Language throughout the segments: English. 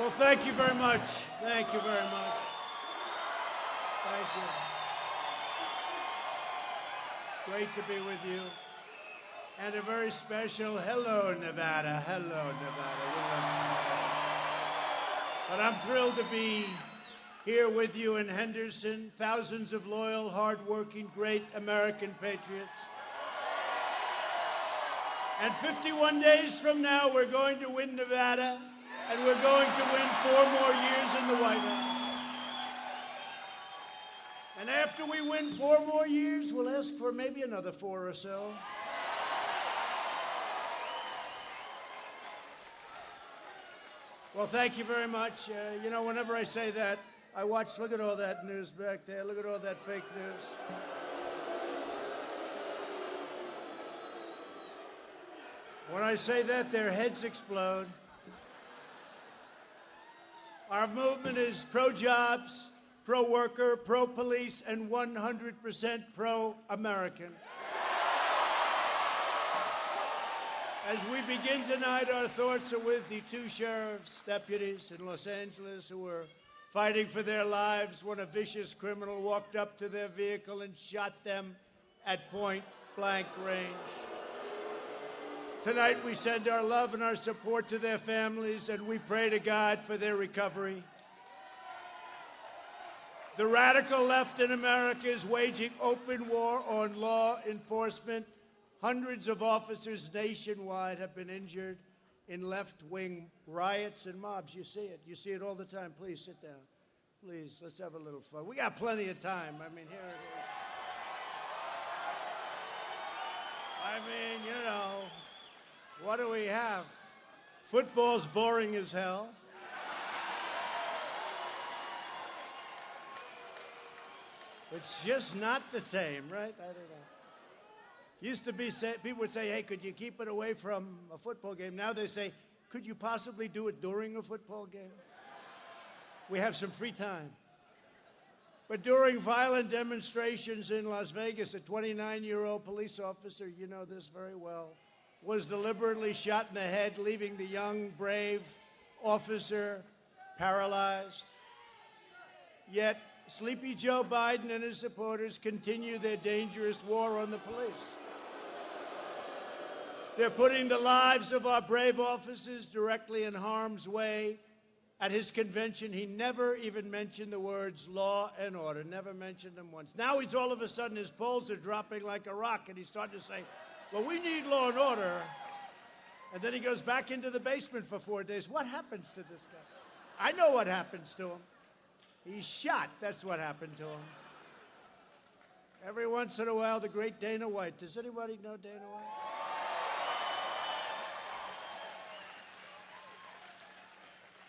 Well, thank you very much. Thank you very much. Thank you. It's great to be with you. And a very special hello, Nevada. Hello, Nevada. We love Nevada. But I'm thrilled to be here with you in Henderson, thousands of loyal, hardworking, great American patriots. And 51 days from now, we're going to win Nevada, and we're going to win 4 more years in the White House. And after we win 4 more years, we'll ask for maybe another 4 or so. Well, thank you very much. You know, whenever I say that, I watch, look at all that news back there. Look at all that fake news. When I say that, their heads explode. Our movement is pro-jobs, pro-worker, pro-police, and 100% pro-American. As we begin tonight, our thoughts are with the 2 sheriff's deputies in Los Angeles who were fighting for their lives when a vicious criminal walked up to their vehicle and shot them at point-blank range. Tonight, we send our love and our support to their families, and we pray to God for their recovery. The radical left in America is waging open war on law enforcement. Hundreds of officers nationwide have been injured in left-wing riots and mobs. You see it. You see it all the time. Please sit down. Please, let's have a little fun. We got plenty of time. I mean, here it is. I mean, you know, what do we have? Football's boring as hell. It's just not the same, right? I don't know. Used to be, people would say, hey, could you keep it away from a football game? Now they say, could you possibly do it during a football game? We have some free time. But during violent demonstrations in Las Vegas, a 29-year-old police officer, you know this very well, was deliberately shot in the head, leaving the young, brave officer paralyzed. Yet, Sleepy Joe Biden and his supporters continue their dangerous war on the police. They're putting the lives of our brave officers directly in harm's way. At his convention, he never even mentioned the words law and order, never mentioned them once. Now he's all of a sudden, his polls are dropping like a rock, and he's starting to say, well, we need law and order. And then he goes back into the basement for 4 days. What happens to this guy? I know what happens to him. He's shot. That's what happened to him. Every once in a while, the great Dana White. Does anybody know Dana White?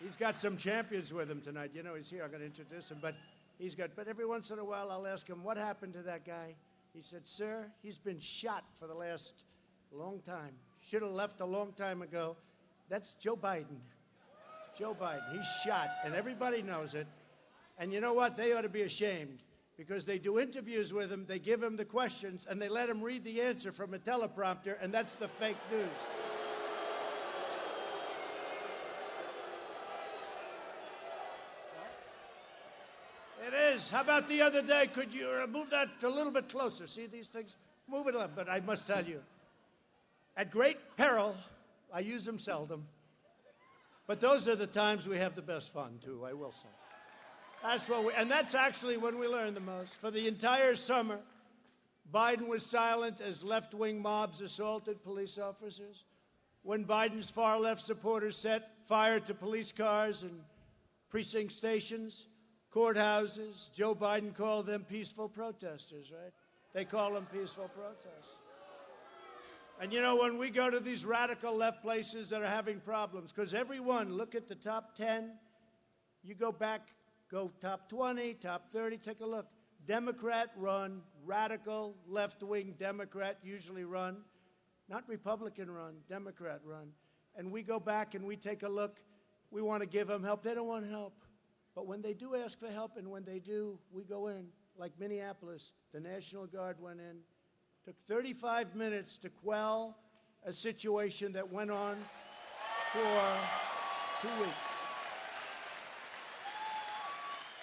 He's got some champions with him tonight. You know, he's here. I'm going to introduce him. But every once in a while, I'll ask him, what happened to that guy? He said, sir, he's been shot for the last long time. Should have left a long time ago. That's Joe Biden. Joe Biden. He's shot, and everybody knows it. And you know what? They ought to be ashamed because they do interviews with him, they give him the questions, and they let him read the answer from a teleprompter, and that's the fake news. It is. How about the other day? Could you move that a little bit closer? See these things? Move it up. But I must tell you, at great peril, I use them seldom. But those are the times we have the best fun, too, I will say. And that's actually when we learn the most. For the entire summer, Biden was silent as left-wing mobs assaulted police officers. When Biden's far-left supporters set fire to police cars and precinct stations, courthouses, Joe Biden called them peaceful protesters, right? They call them peaceful protesters. And you know, when we go to these radical left places that are having problems, because everyone, look at the top 10, you go back, go top 20, top 30, take a look. Democrat run, radical left-wing Democrat usually run, not Republican run, Democrat run. And we go back and we take a look. We want to give them help. They don't want help. But when they do ask for help, and when they do, we go in. Like Minneapolis, the National Guard went in. Took 35 minutes to quell a situation that went on for 2 weeks.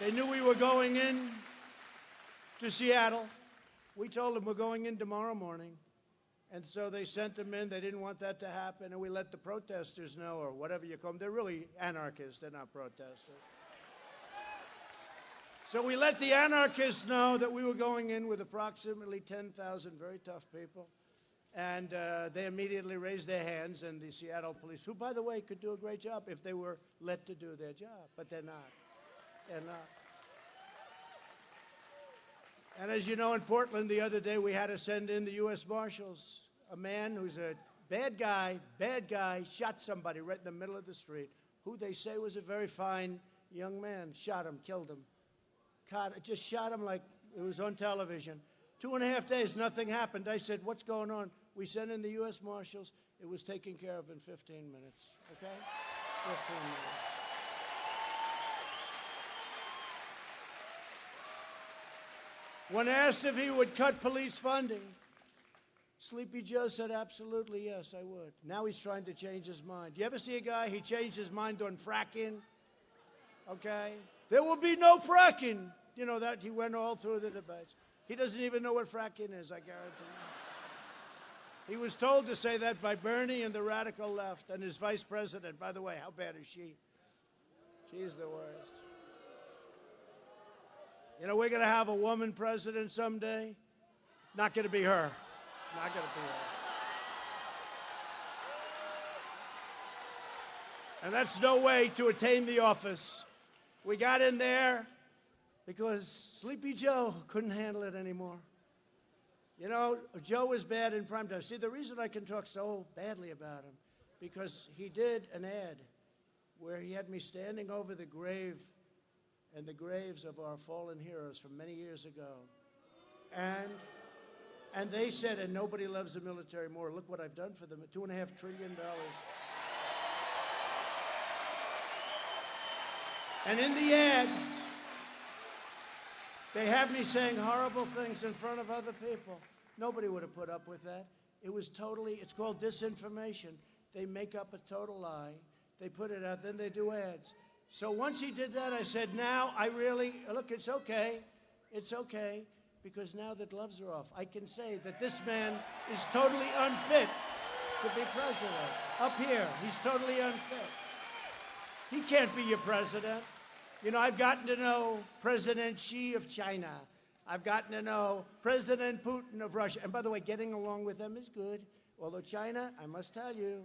They knew we were going in to Seattle. We told them we're going in tomorrow morning. And so they sent them in. They didn't want that to happen. And we let the protesters know, or whatever you call them. They're really anarchists. They're not protesters. So we let the anarchists know that we were going in with approximately 10,000 very tough people. And they immediately raised their hands. And the Seattle police, who, by the way, could do a great job if they were let to do their job. But they're not. They're not. And as you know, in Portland the other day, we had to send in the U.S. Marshals. A man who's a bad guy, shot somebody right in the middle of the street, who they say was a very fine young man. Shot him, killed him. Just shot him like it was on television. 2.5 days, nothing happened. I said, what's going on? We sent in the U.S. Marshals. It was taken care of in 15 minutes, okay? 15 minutes. When asked if he would cut police funding, Sleepy Joe said, absolutely, yes, I would. Now he's trying to change his mind. You ever see a guy, he changed his mind on fracking? Okay? There will be no fracking. You know that, he went all through the debates. He doesn't even know what fracking is, I guarantee you. He was told to say that by Bernie and the radical left and his vice president. By the way, how bad is she? She's the worst. You know, we're going to have a woman president someday. Not going to be her. Not going to be her. And that's no way to attain the office. We got in there because Sleepy Joe couldn't handle it anymore. You know, Joe was bad in prime time. See, the reason I can talk so badly about him, because he did an ad where he had me standing over the grave and the graves of our fallen heroes from many years ago. And they said, and nobody loves the military more. Look what I've done for them, $2.5 trillion. And in the ad, they have me saying horrible things in front of other people. Nobody would have put up with that. It was totally, it's called disinformation. They make up a total lie. They put it out, then they do ads. So once he did that, I said, now I really, look, it's okay, because now the gloves are off. I can say that this man is totally unfit to be president. Up here, he's totally unfit. He can't be your president. You know, I've gotten to know President Xi of China. I've gotten to know President Putin of Russia. And by the way, getting along with them is good. Although China, I must tell you,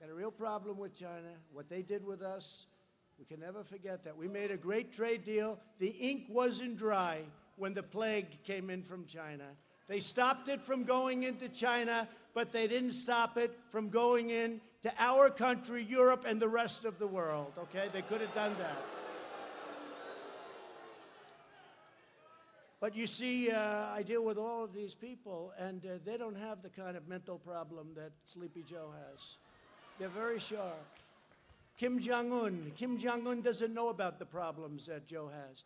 got a real problem with China. What they did with us, we can never forget that. We made a great trade deal. The ink wasn't dry when the plague came in from China. They stopped it from going into China, but they didn't stop it from going in to our country, Europe, and the rest of the world, okay? They could have done that. But you see, I deal with all of these people, and they don't have the kind of mental problem that Sleepy Joe has. They're very sharp. Kim Jong-un doesn't know about the problems that Joe has.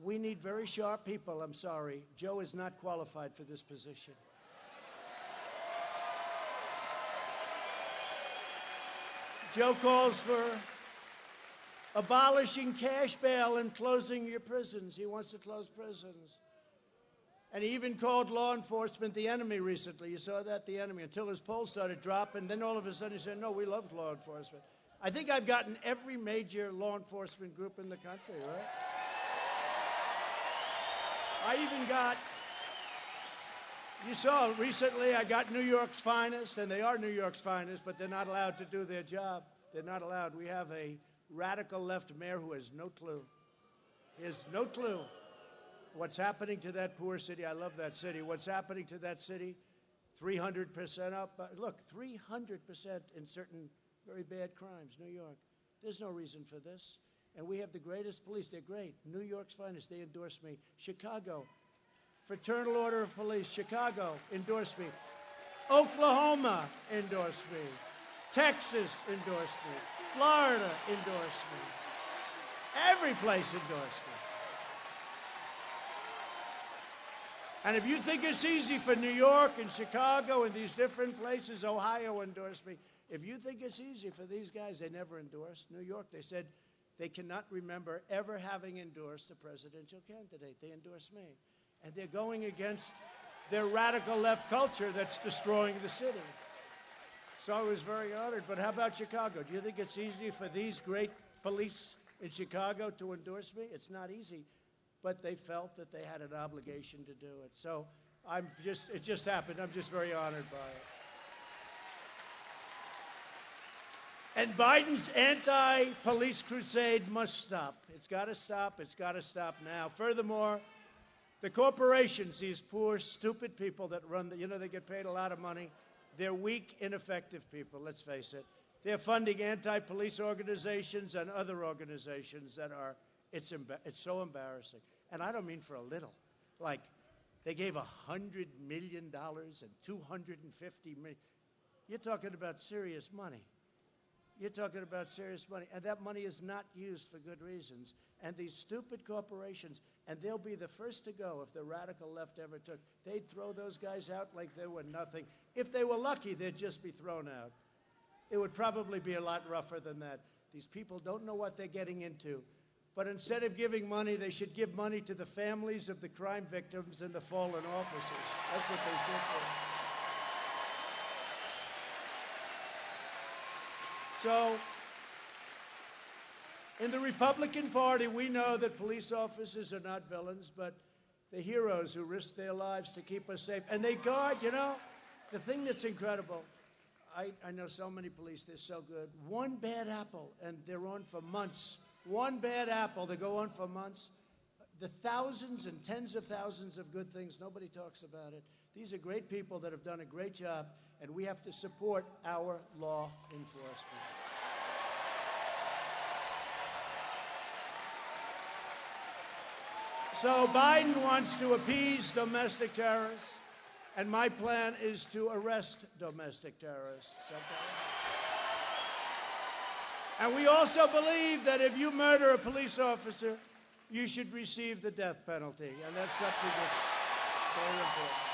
We need very sharp people, I'm sorry. Joe is not qualified for this position. Joe calls for abolishing cash bail and closing your prisons. He wants to close prisons. And he even called law enforcement the enemy recently. You saw that, the enemy, until his polls started dropping. Then all of a sudden he said, no, we love law enforcement. I think I've gotten every major law enforcement group in the country, right? I even got, you saw recently, I got New York's finest, and they are New York's finest, but they're not allowed to do their job. They're not allowed. We have a radical left mayor who has no clue. He has no clue what's happening to that poor city. I love that city. What's happening to that city? 300% up. Look, 300% in certain very bad crimes, New York. There's no reason for this. And we have the greatest police. They're great. New York's finest. They endorse me. Chicago, Fraternal Order of Police. Chicago endorsed me. Oklahoma endorsed me. Texas endorsed me. Florida endorsed me. Every place endorsed me. And if you think it's easy for New York and Chicago and these different places, Ohio endorsed me. If you think it's easy for these guys, they never endorsed. New York, they said, they cannot remember ever having endorsed a presidential candidate. They endorsed me. And they're going against their radical left culture that's destroying the city. So I was very honored. But how about Chicago? Do you think it's easy for these great police in Chicago to endorse me? It's not easy. But they felt that they had an obligation to do it. So it just happened. I'm just very honored by it. And Biden's anti-police crusade must stop. It's got to stop. It's got to stop now. Furthermore, the corporations, these poor, stupid people that run, they get paid a lot of money. They're weak, ineffective people, let's face it. They're funding anti-police organizations and other organizations that are, it's so embarrassing. And I don't mean for a little. Like, they gave $100 million and $250 million. You're talking about serious money. You're talking about serious money. And that money is not used for good reasons. And these stupid corporations, and they'll be the first to go if the radical left ever took, they'd throw those guys out like they were nothing. If they were lucky, they'd just be thrown out. It would probably be a lot rougher than that. These people don't know what they're getting into. But instead of giving money, they should give money to the families of the crime victims and the fallen officers. That's what they should do. So, in the Republican Party, we know that police officers are not villains, but the heroes who risk their lives to keep us safe. And they guard, the thing that's incredible, I know so many police, they're so good. One bad apple, and they're on for months. One bad apple, they go on for months. The thousands and tens of thousands of good things, nobody talks about it. These are great people that have done a great job, and we have to support our law enforcement. So Biden wants to appease domestic terrorists, and my plan is to arrest domestic terrorists. And we also believe that if you murder a police officer, you should receive the death penalty, and that's something that's very important.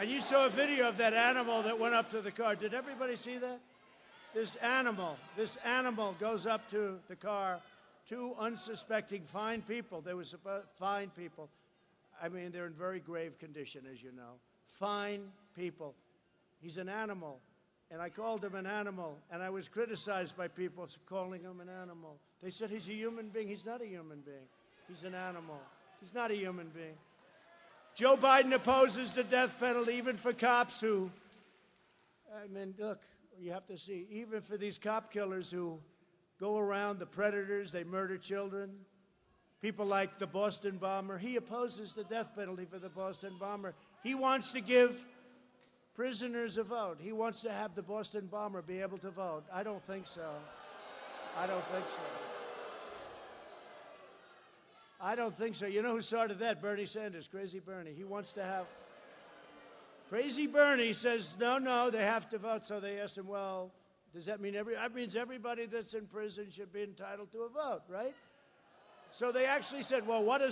And you saw a video of that animal that went up to the car. Did everybody see that? This animal goes up to the car, two unsuspecting fine people. They were fine people. I mean, they're in very grave condition, as you know. Fine people. He's an animal. And I called him an animal, and I was criticized by people for calling him an animal. They said he's a human being. He's not a human being. He's an animal. He's not a human being. Joe Biden opposes the death penalty even for cops who, look, you have to see, even for these cop killers who go around, the predators, they murder children, people like the Boston bomber. He opposes the death penalty for the Boston bomber. He wants to give prisoners a vote. He wants to have the Boston bomber be able to vote. I don't think so. I don't think so. I don't think so. You know who started that? Bernie Sanders, Crazy Bernie. He wants to have... Crazy Bernie says, no, they have to vote. So they asked him, well, does that mean that means everybody that's in prison should be entitled to a vote, right? So they actually said, well, what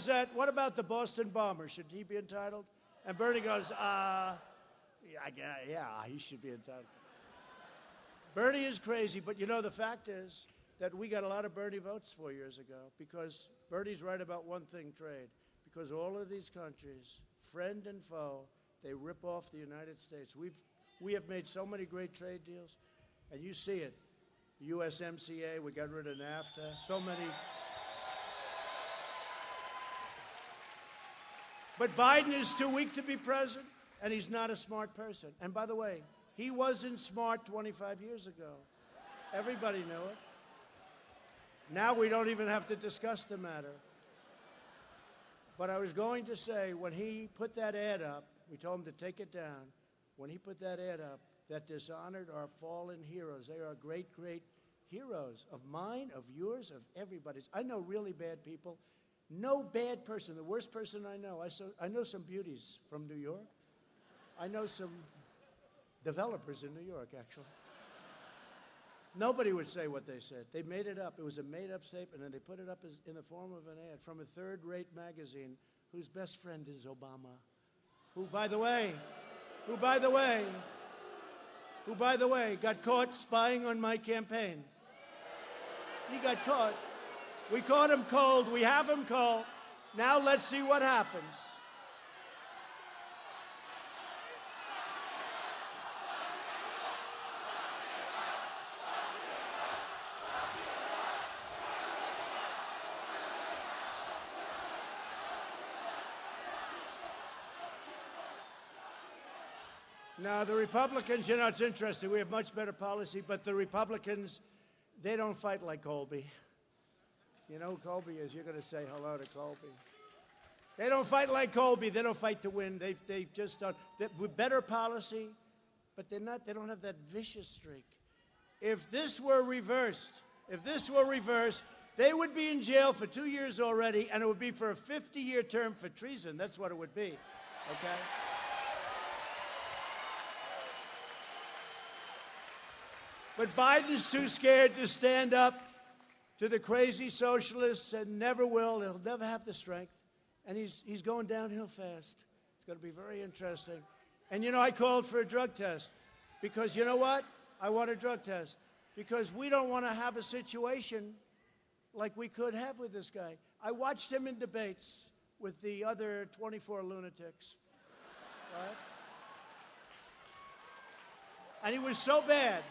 about the Boston bomber? Should he be entitled? And Bernie goes, yeah, he should be entitled. Bernie is crazy, but the fact is that we got a lot of Bernie votes 4 years ago because Bernie's right about one thing, trade. Because all of these countries, friend and foe, they rip off the United States. We have made so many great trade deals, and you see it. USMCA, we got rid of NAFTA, so many. But Biden is too weak to be president, and he's not a smart person. And by the way, he wasn't smart 25 years ago. Everybody knew it. Now we don't even have to discuss the matter. But I was going to say, when he put that ad up, we told him to take it down. When he put that ad up, that dishonored our fallen heroes. They are great, great heroes of mine, of yours, of everybody's. I know really bad people. No bad person, the worst person I know. I know some beauties from New York. I know some developers in New York, actually. Nobody would say what they said. They made it up. It was a made-up statement, and they put it up in the form of an ad from a third-rate magazine whose best friend is Obama, who, by the way, got caught spying on my campaign. He got caught. We caught him cold. We have him cold. Now let's see what happens. Now, the Republicans, you know, it's interesting. We have much better policy, but the Republicans, they don't fight like Colby. You know who Colby is? You're going to say hello to Colby. They don't fight like Colby. They don't fight to win. They've just done with better policy, but they don't have that vicious streak. If this were reversed, they would be in jail for 2 years already, and it would be for a 50-year term for treason. That's what it would be, okay? But Biden's too scared to stand up to the crazy socialists and never will. He'll never have the strength. And he's going downhill fast. It's going to be very interesting. And, you know, I called for a drug test because, you know what? I want a drug test because we don't want to have a situation like we could have with this guy. I watched him in debates with the other 24 lunatics. Right? And he was so bad.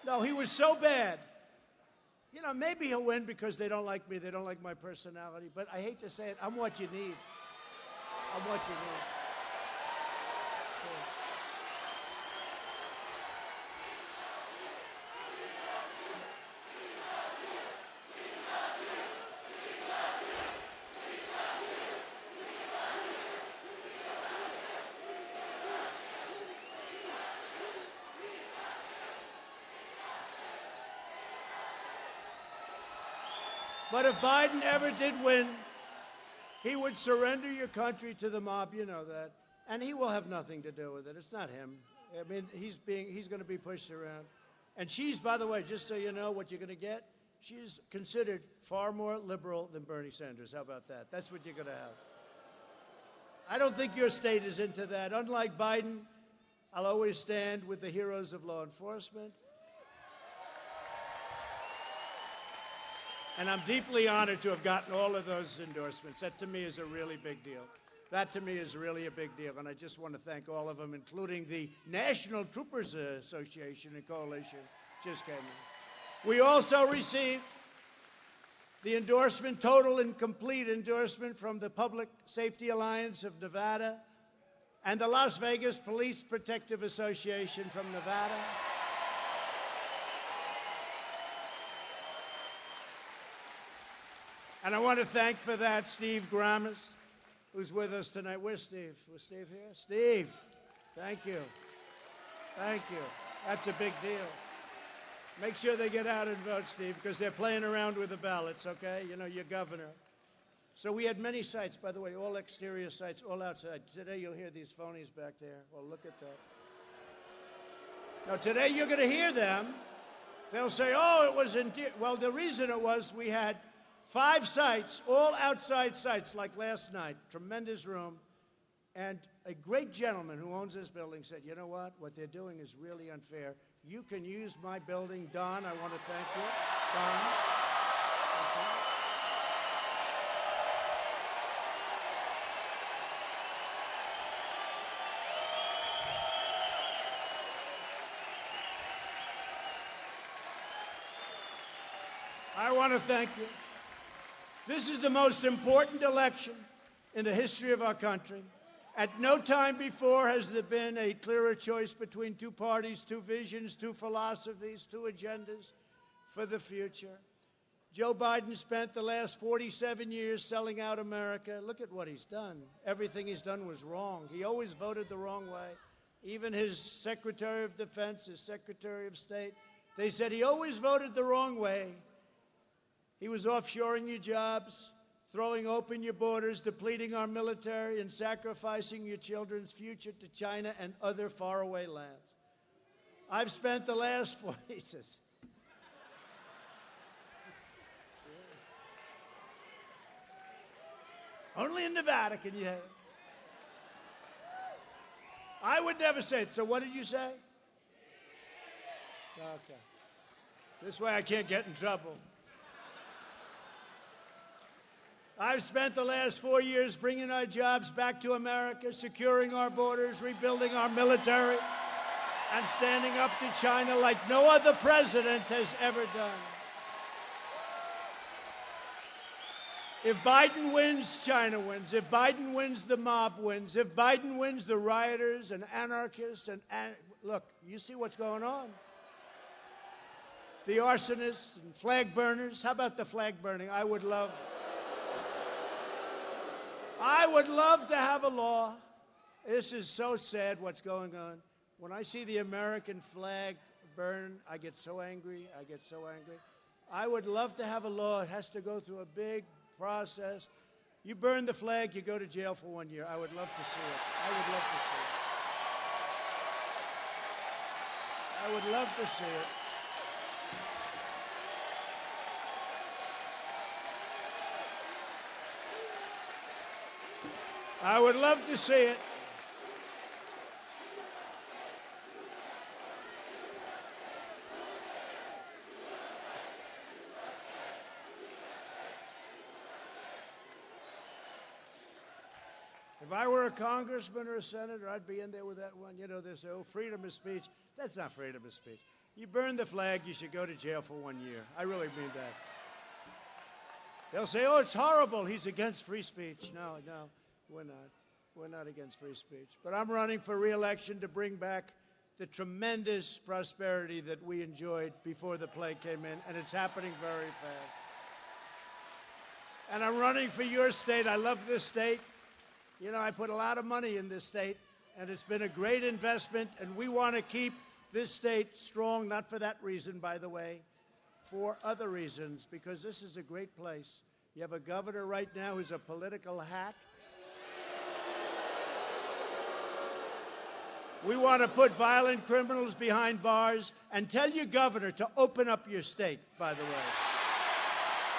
No, he was so bad. You know, maybe he'll win because they don't like me, they don't like my personality, but I hate to say it, I'm what you need. I'm what you need. It's true. But if Biden ever did win, he would surrender your country to the mob, you know that. And he will have nothing to do with it. It's not him. I mean, he's going to be pushed around. And she's, by the way, just so you know what you're going to get, she's considered far more liberal than Bernie Sanders. How about that? That's what you're going to have. I don't think your state is into that. Unlike Biden, I'll always stand with the heroes of law enforcement. And I'm deeply honored to have gotten all of those endorsements. That, to me, is a really big deal. That, to me, is really a big deal. And I just want to thank all of them, including the National Troopers Association and Coalition, just came in. We also received the endorsement, total and complete endorsement from the Public Safety Alliance of Nevada and the Las Vegas Police Protective Association from Nevada. And I want to thank for that Steve Grammas, who's with us tonight. Where's Steve? Was Steve here? Steve, thank you. Thank you. That's a big deal. Make sure they get out and vote, Steve, because they're playing around with the ballots, okay? You know, your governor. So we had many sites, by the way, all exterior sites, all outside. Today you'll hear these phonies back there. Well, look at that. Now, today you're going to hear them. They'll say, oh, it was in... Well, the reason it was we had 5 sites, all outside sites, like last night, tremendous room. And a great gentleman who owns this building said, you know what they're doing is really unfair. You can use my building. Don, I want to thank you. Don. Okay. I want to thank you. This is the most important election in the history of our country. At no time before has there been a clearer choice between 2 parties, 2 visions, 2 philosophies, 2 agendas for the future. Joe Biden spent the last 47 years selling out America. Look at what he's done. Everything he's done was wrong. He always voted the wrong way. Even his Secretary of Defense, his Secretary of State, They said he always voted the wrong way. He was offshoring your jobs, throwing open your borders, depleting our military, and sacrificing your children's future to China and other faraway lands. I've spent the last 4 years. Only in Nevada can you have it. I would never say it. So what did you say? Okay. This way I can't get in trouble. I've spent the last 4 years bringing our jobs back to America, securing our borders, rebuilding our military, and standing up to China like no other president has ever done. If Biden wins, China wins. If Biden wins, the mob wins. If Biden wins, the rioters and anarchists and look, you see what's going on? The arsonists and flag burners. How about the flag burning? I would love to have a law. This is so sad what's going on. When I see the American flag burn, I get so angry. I would love to have a law. It has to go through a big process. You burn the flag, you go to jail for 1 year. I would love to see it. I would love to see it. I would love to see it. If I were a congressman or a senator, I'd be in there with that one. You know, they say, oh, freedom of speech. That's not freedom of speech. You burn the flag, you should go to jail for 1 year. I really mean that. They'll say, oh, it's horrible. He's against free speech. No, we're not. We're not against free speech. But I'm running for re-election to bring back the tremendous prosperity that we enjoyed before the plague came in, and it's happening very fast. And I'm running for your state. I love this state. You know, I put a lot of money in this state, and it's been a great investment, and we want to keep this state strong, not for that reason, by the way, for other reasons, because this is a great place. You have a governor right now who's a political hack. We want to put violent criminals behind bars, and tell your governor to open up your state, by the way.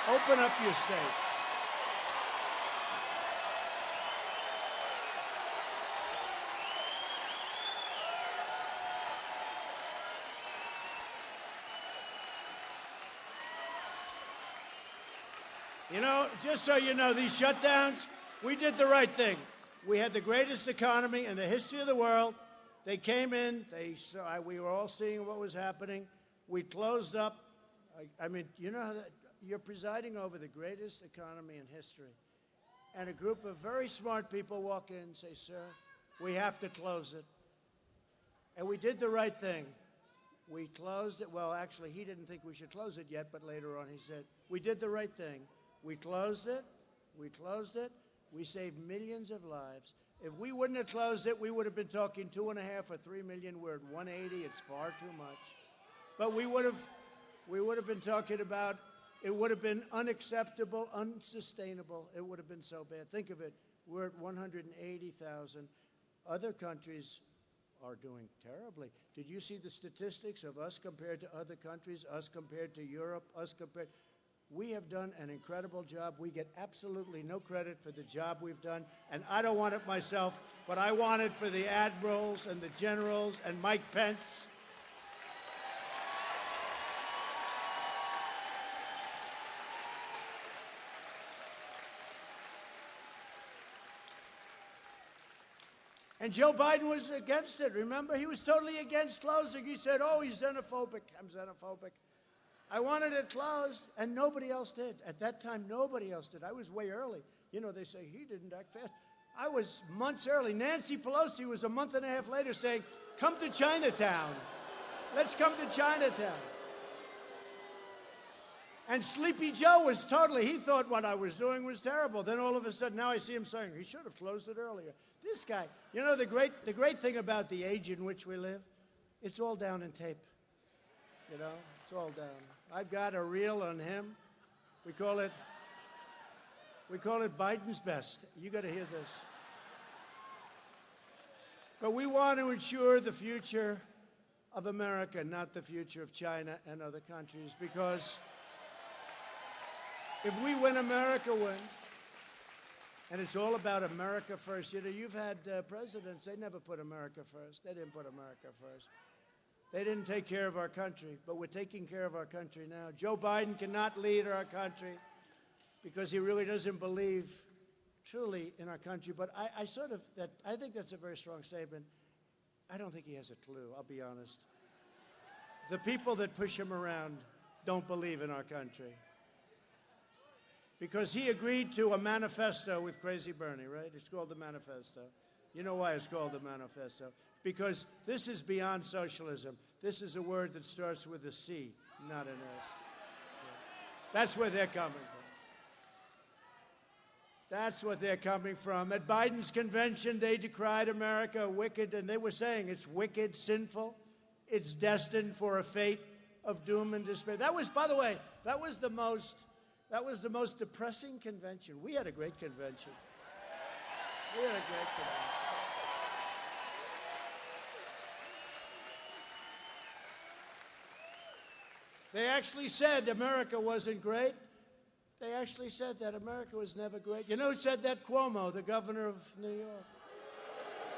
Open up your state. You know, just so you know, these shutdowns, we did the right thing. We had the greatest economy in the history of the world. They came in, we were all seeing what was happening. We closed up. I mean, you know, you're presiding over the greatest economy in history. And a group of very smart people walk in and say, sir, we have to close it. And we did the right thing. We closed it. Well, actually, he didn't think we should close it yet, but later on he said, we did the right thing. We closed it. We closed it. We saved millions of lives. If we wouldn't have closed it, we would have been talking 2.5 or 3 million. We're at 180. It's far too much. But we would have been talking about, it would have been unacceptable, unsustainable. It would have been so bad. Think of it. We're at 180,000. Other countries are doing terribly. Did you see the statistics of us compared to other countries, us compared to Europe, us compared? We have done an incredible job. We get absolutely no credit for the job we've done. And I don't want it myself, but I want it for the admirals and the generals and Mike Pence. And Joe Biden was against it, remember? He was totally against closing. He said, oh, he's xenophobic. I'm xenophobic. I wanted it closed, and nobody else did. At that time, nobody else did. I was way early. You know, they say he didn't act fast. I was months early. Nancy Pelosi was a month and a half later saying, come to Chinatown. Let's come to Chinatown. And Sleepy Joe was totally, he thought what I was doing was terrible. Then all of a sudden, now I see him saying, he should have closed it earlier. This guy, you know, the great thing about the age in which we live, it's all down in tape. You know, it's all down. I've got a reel on him. We call it Biden's best. You got to hear this. But we want to ensure the future of America, not the future of China and other countries, because if we win, America wins. And it's all about America first. You know, you've had presidents, they never put America first. They didn't put America first. They didn't take care of our country, but we're taking care of our country now. Joe Biden cannot lead our country because he really doesn't believe truly in our country. But I think that's a very strong statement. I don't think he has a clue, I'll be honest. The people that push him around don't believe in our country. Because he agreed to a manifesto with Crazy Bernie, right? It's called the Manifesto. You know why it's called the Manifesto? Because this is beyond socialism. This is a word that starts with a C, not an S. That's where they're coming from. That's what they're coming from. At Biden's convention, they decried America wicked, and they were saying it's wicked, sinful. It's destined for a fate of doom and despair. That was, by the way, that was the most depressing convention. We had a great convention. We had a great convention. They actually said America wasn't great. They actually said that America was never great. You know who said that? Cuomo, the governor of New York.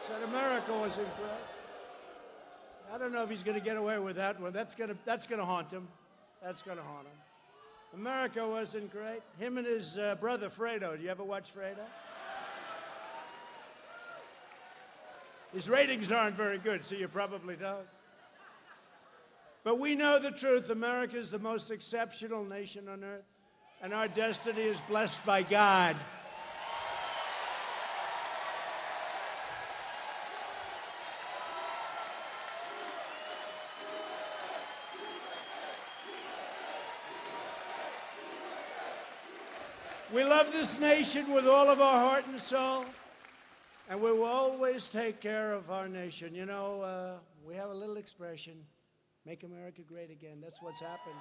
Said America wasn't great. I don't know if he's going to get away with that one. That's going to haunt him. That's going to haunt him. America wasn't great. Him and his brother, Fredo. Do you ever watch Fredo? His ratings aren't very good, so you probably don't. But we know the truth. America is the most exceptional nation on earth, and our destiny is blessed by God. We love this nation with all of our heart and soul, and we will always take care of our nation. You know, we have a little expression, make America great again. That's what's happened.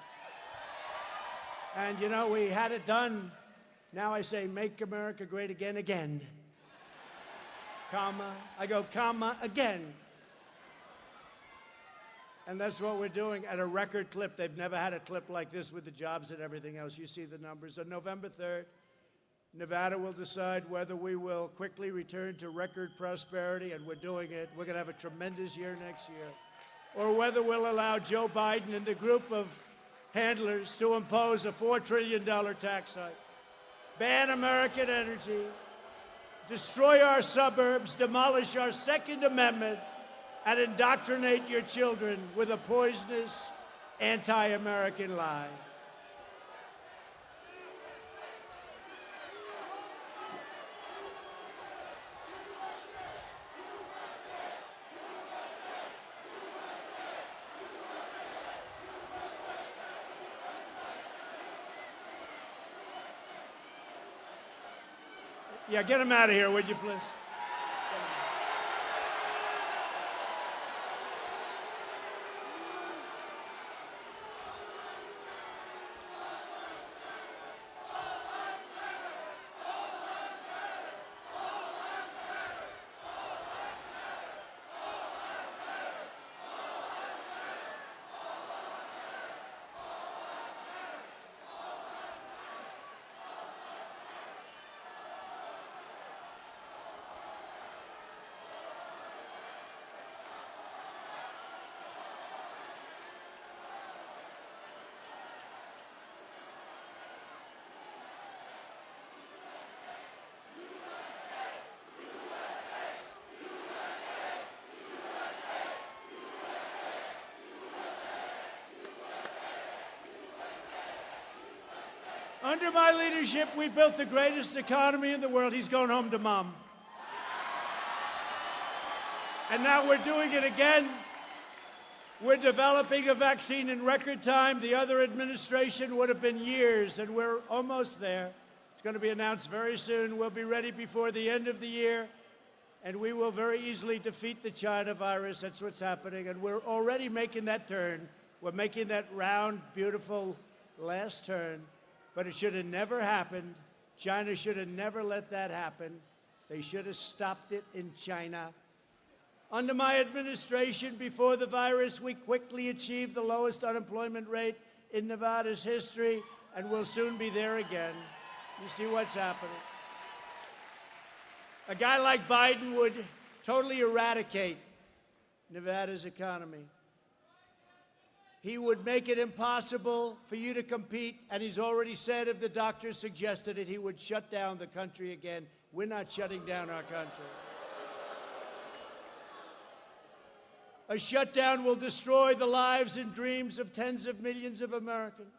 And, you know, we had it done. Now I say, make America great again, again. Comma. I go, comma, again. And that's what we're doing at a record clip. They've never had a clip like this with the jobs and everything else. You see the numbers. On November 3rd, Nevada will decide whether we will quickly return to record prosperity, and we're doing it. We're going to have a tremendous year next year. Or whether we'll allow Joe Biden and the group of handlers to impose a $4 trillion tax hike, ban American energy, destroy our suburbs, demolish our Second Amendment, and indoctrinate your children with a poisonous anti-American lie. Yeah, get him out of here, would you please? Under my leadership, we built the greatest economy in the world. He's going home to mom. And now we're doing it again. We're developing a vaccine in record time. The other administration would have been years, and we're almost there. It's going to be announced very soon. We'll be ready before the end of the year, and we will very easily defeat the China virus. That's what's happening, and we're already making that turn. We're making that round, beautiful last turn, but it should have never happened. China should have never let that happen. They should have stopped it in China. Under my administration, before the virus, we quickly achieved the lowest unemployment rate in Nevada's history, and we'll soon be there again. You see what's happening. A guy like Biden would totally eradicate Nevada's economy. He would make it impossible for you to compete, and he's already said if the doctors suggested it, he would shut down the country again. We're not shutting down our country. A shutdown will destroy the lives and dreams of tens of millions of Americans.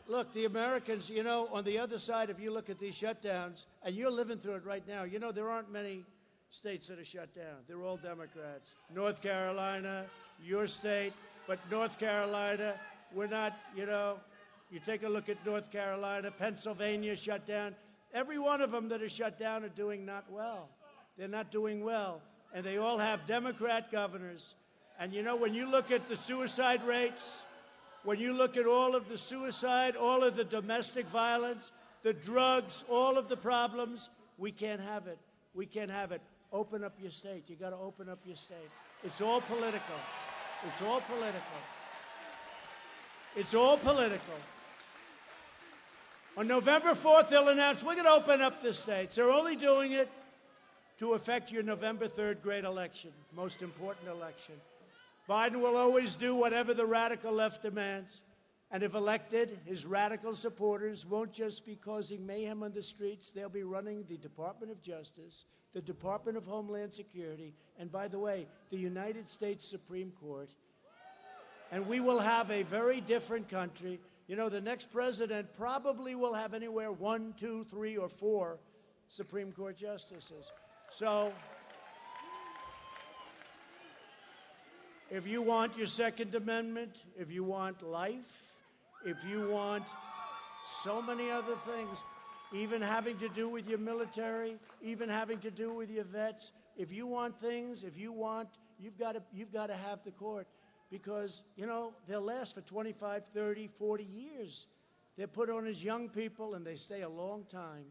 Look, the Americans, you know, on the other side, if you look at these shutdowns, and you're living through it right now, you know, there aren't many states that are shut down. They're all Democrats. North Carolina, your state, but North Carolina, we're not, you know, you take a look at North Carolina, Pennsylvania shut down. Every one of them that are shut down are doing not well. They're not doing well. And they all have Democrat governors. And, you know, when you look at the suicide rates, when you look at all of the suicide, all of the domestic violence, the drugs, all of the problems, we can't have it. We can't have it. Open up your state. You got to open up your state. It's all political. It's all political. It's all political. On November 4th, they'll announce we're going to open up the states. They're only doing it to affect your November 3rd great election, most important election. Biden will always do whatever the radical left demands. And if elected, his radical supporters won't just be causing mayhem on the streets. They'll be running the Department of Justice, the Department of Homeland Security, and by the way, the United States Supreme Court. And we will have a very different country. You know, the next president probably will have anywhere 1, 2, 3, or 4 Supreme Court justices. So if you want your Second Amendment, if you want life, if you want so many other things, even having to do with your military, even having to do with your vets, if you want things, if you want, you've got to have the court. Because, you know, they'll last for 25, 30, 40 years. They're put on as young people, and they stay a long time.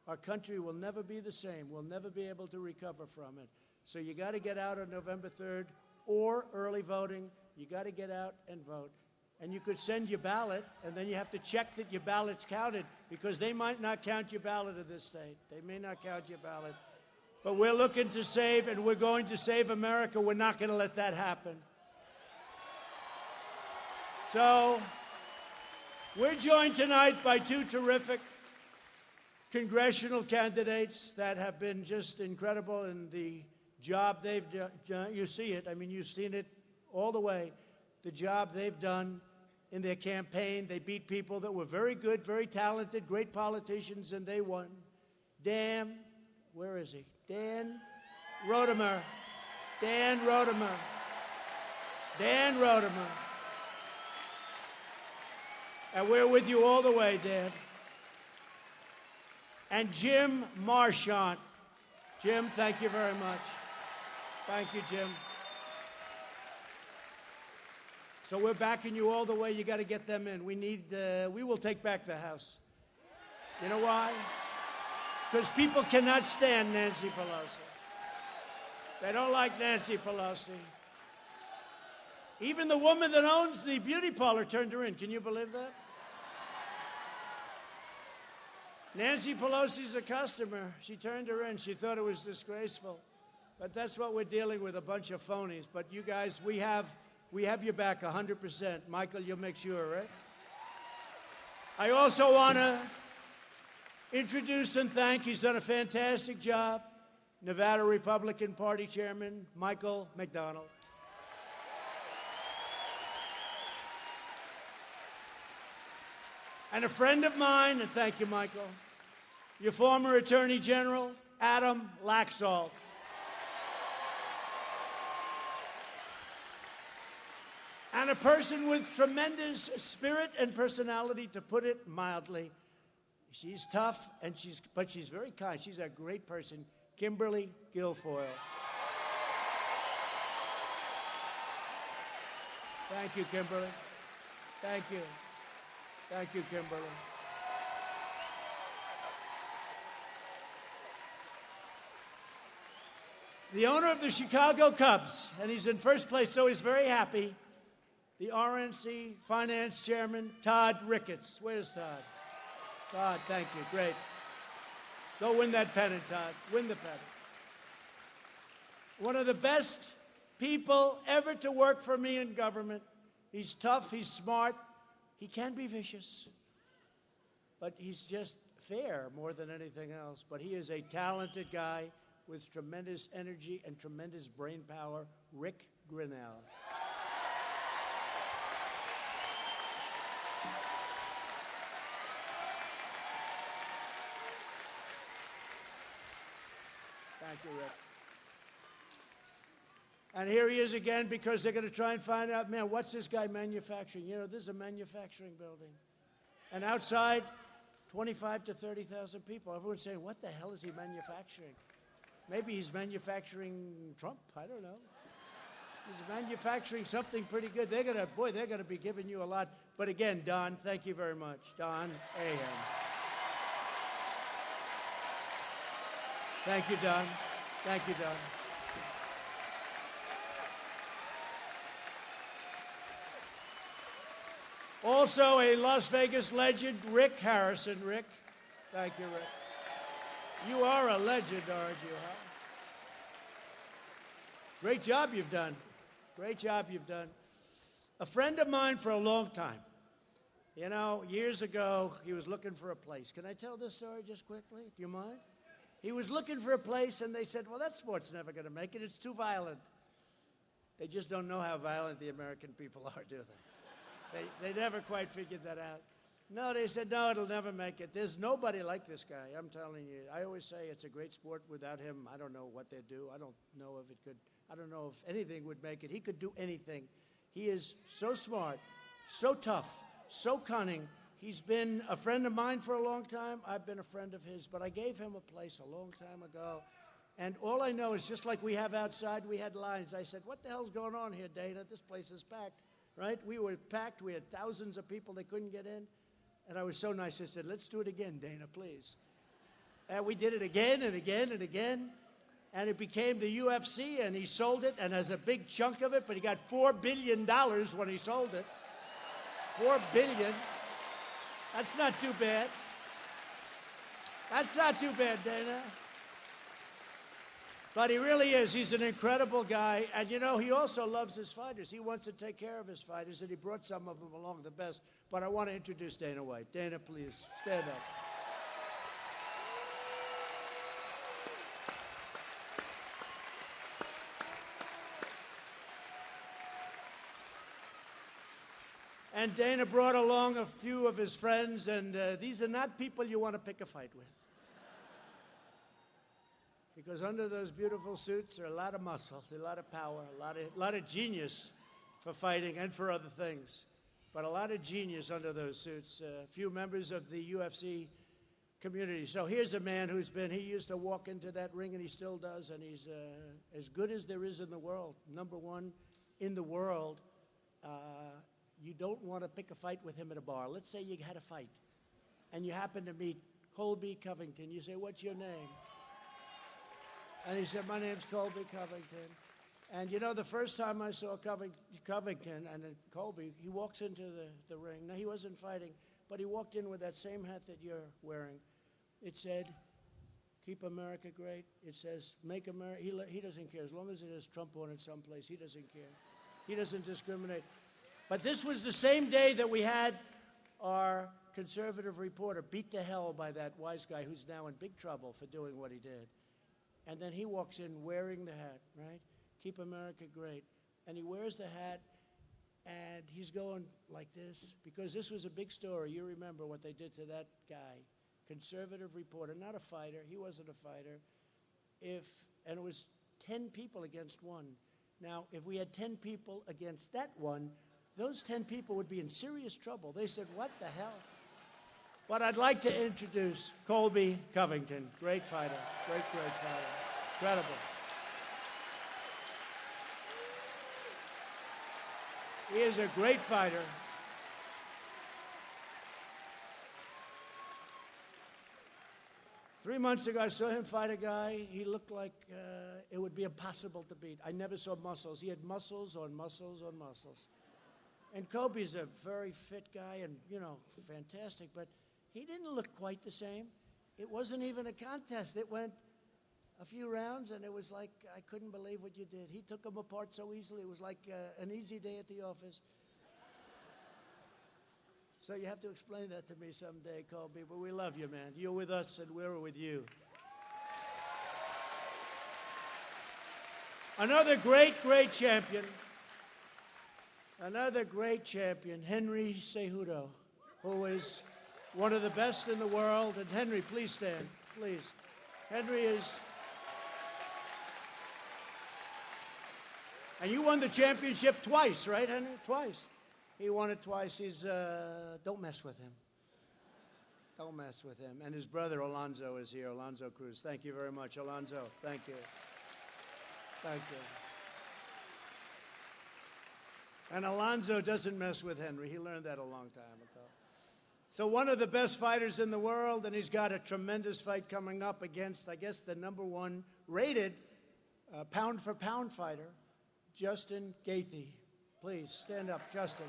Our country will never be the same. We'll never be able to recover from it. So you got to get out on November 3rd, or early voting. You got to get out and vote. And you could send your ballot, and then you have to check that your ballot's counted, because they might not count your ballot in this state. They may not count your ballot. But we're looking to save, and we're going to save America. We're not going to let that happen. So we're joined tonight by 2 terrific congressional candidates that have been just incredible in the job they've done. You see it. I mean, you've seen it all the way. The job they've done in their campaign. They beat people that were very good, very talented, great politicians, and they won. Dan, where is he? Dan Rodemer. Dan Rodemer. Dan Rodemer. And we're with you all the way, Dan. And Jim Marchant. Jim, thank you very much. Thank you, Jim. So we're backing you all the way. You got to get them in. We will take back the House. You know why? Because people cannot stand Nancy Pelosi. They don't like Nancy Pelosi. Even the woman that owns the beauty parlor turned her in. Can you believe that? Nancy Pelosi's a customer. She turned her in. She thought it was disgraceful. But that's what we're dealing with, a bunch of phonies. But you guys, we have your back 100%. Michael, you'll make sure, right? I also want to introduce and thank, he's done a fantastic job, Nevada Republican Party Chairman Michael McDonald. And a friend of mine, and thank you, Michael, your former Attorney General, Adam Laxalt. And a person with tremendous spirit and personality, to put it mildly. She's tough, but she's very kind. She's a great person, Kimberly Guilfoyle. Thank you, Kimberly. Thank you. Thank you, Kimberly. The owner of the Chicago Cubs, and he's in first place, so he's very happy. The RNC Finance Chairman, Todd Ricketts. Where's Todd? Todd, thank you. Great. Go win that pennant, Todd. Win the pennant. One of the best people ever to work for me in government. He's tough, he's smart, he can be vicious, but he's just fair more than anything else. But he is a talented guy with tremendous energy and tremendous brain power, Rick Grinnell. Thank you, Rick. And here he is again, because they're going to try and find out, man, what's this guy manufacturing? You know, this is a manufacturing building. And outside, 25 to 30,000 people. Everyone's saying, what the hell is he manufacturing? Maybe he's manufacturing Trump. I don't know. He's manufacturing something pretty good. They're going to be giving you a lot. But again, Don, thank you very much. Don Ahem. Thank you, Don. Thank you, Don. Also, a Las Vegas legend, Rick Harrison. Rick, thank you, Rick. You are a legend, aren't you, huh? Great job you've done. Great job you've done. A friend of mine for a long time. You know, years ago, he was looking for a place. Can I tell this story just quickly? Do you mind? He was looking for a place, and they said, well, that sport's never going to make it. It's too violent. They just don't know how violent the American people are, do they? They never quite figured that out. No, they said, no, it'll never make it. There's nobody like this guy, I'm telling you. I always say it's a great sport. Without him, I don't know what they'd do. I don't know if it could. I don't know if anything would make it. He could do anything. He is so smart, so tough, so cunning. He's been a friend of mine for a long time. I've been a friend of his, but I gave him a place a long time ago. And all I know is, just like we have outside, we had lines. I said, what the hell's going on here, Dana? This place is packed. Right? We were packed. We had thousands of people. They couldn't get in. And I was so nice. I said, let's do it again, Dana, please. And we did it again and again and again. And it became the UFC, and he sold it, and has a big chunk of it, but he got $4 billion when he sold it. $4 billion. That's not too bad. That's not too bad, Dana. But he really is. He's an incredible guy. And, you know, he also loves his fighters. He wants to take care of his fighters, and he brought some of them along, the best. But I want to introduce Dana White. Dana, please, stand up. And Dana brought along a few of his friends, and these are not people you want to pick a fight with. Because under those beautiful suits are a lot of muscle, a lot of power, a lot of genius for fighting and for other things. But a lot of genius under those suits. A few members of the UFC community. So here's a man he used to walk into that ring, and he still does, and he's as good as there is in the world. Number one in the world. You don't want to pick a fight with him at a bar. Let's say you had a fight, and you happen to meet Colby Covington. You say, what's your name? And he said, my name's Colby Covington. And, you know, the first time I saw Covington and then Colby, he walks into the ring. Now, he wasn't fighting, but he walked in with that same hat that you're wearing. It said, keep America great. It says, make America. He doesn't care. As long as it has Trump on it someplace, he doesn't care. He doesn't discriminate. But this was the same day that we had our conservative reporter beat to hell by that wise guy who's now in big trouble for doing what he did. And then he walks in wearing the hat, right? Keep America great. And he wears the hat, and he's going like this, because this was a big story. You remember what they did to that guy, conservative reporter, not a fighter. He wasn't a fighter. And it was 10 people against one. Now, if we had 10 people against that one, those 10 people would be in serious trouble. They said, what the hell? But I'd like to introduce Colby Covington. Great fighter. Great fighter. Incredible. He is a great fighter. Three months ago, I saw him fight a guy. He looked like it would be impossible to beat. I never saw muscles. He had muscles on muscles on muscles. And Kobe's a very fit guy and, you know, fantastic, but he didn't look quite the same. It wasn't even a contest. It went a few rounds, and it was like, I couldn't believe what you did. He took him apart so easily. It was like an easy day at the office. So you have to explain that to me someday, Kobe, but we love you, man. You're with us, and we're with you. Another great, great champion. Another great champion, Henry Cejudo, who is one of the best in the world. And Henry, please stand, please. Henry is... And you won the championship twice, right, Henry? Twice. He won it twice. He's, don't mess with him. Don't mess with him. And his brother, Alonzo, is here. Alonzo Cruz. Thank you very much, Alonzo. Thank you. Thank you. And Alonzo doesn't mess with Henry. He learned that a long time ago. So one of the best fighters in the world, and he's got a tremendous fight coming up against, I guess, the #1 rated pound-for-pound fighter, Justin Gaethje. Please, stand up, Justin.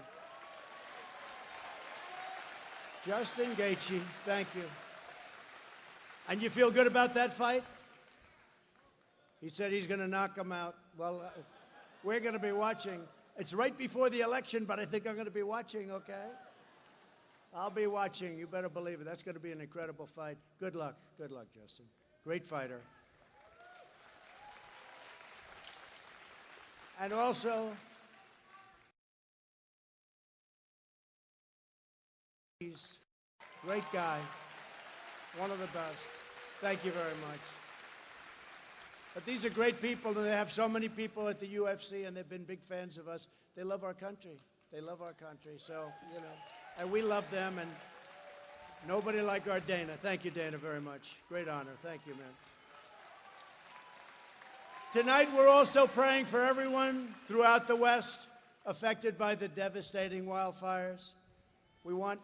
Justin Gaethje, thank you. And you feel good about that fight? He said he's going to knock him out. Well, we're going to be watching. It's right before the election, but I think I'm going to be watching, okay? I'll be watching. You better believe it. That's going to be an incredible fight. Good luck. Good luck, Justin. Great fighter. And also, he's a great guy, one of the best. Thank you very much. But these are great people, and they have so many people at the UFC, and they've been big fans of us. They love our country. They love our country. So, you know, and we love them, and nobody like our Dana. Thank you, Dana, very much. Great honor. Thank you, man. Tonight, we're also praying for everyone throughout the West affected by the devastating wildfires. We want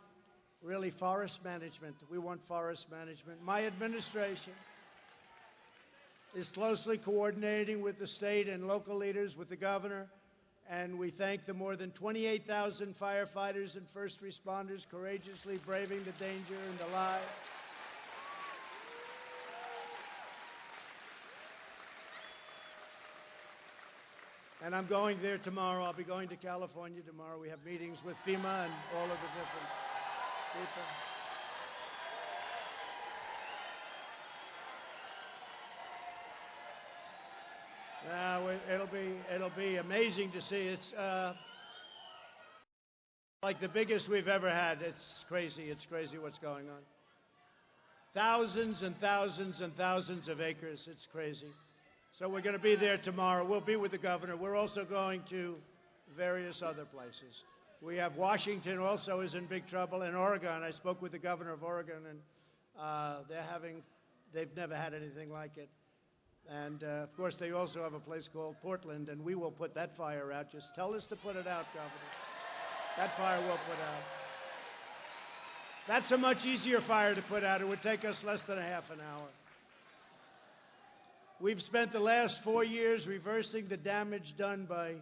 really forest management. We want forest management. My administration is closely coordinating with the state and local leaders, with the governor, and we thank the more than 28,000 firefighters and first responders courageously braving the danger and the lives. And I'm going there tomorrow. I'll be going to California tomorrow. We have meetings with FEMA and all of the different people. It'll be amazing to see. It's like the biggest we've ever had. It's crazy. It's crazy what's going on. Thousands and thousands and thousands of acres. It's crazy. So we're going to be there tomorrow. We'll be with the governor. We're also going to various other places. We have Washington also is in big trouble, and Oregon. I spoke with the governor of Oregon, and they've never had anything like it. And, of course, they also have a place called Portland, and we will put that fire out. Just tell us to put it out, Governor. That fire we'll put out. That's a much easier fire to put out. It would take us less than a half an hour. We've spent the last 4 years reversing the damage done by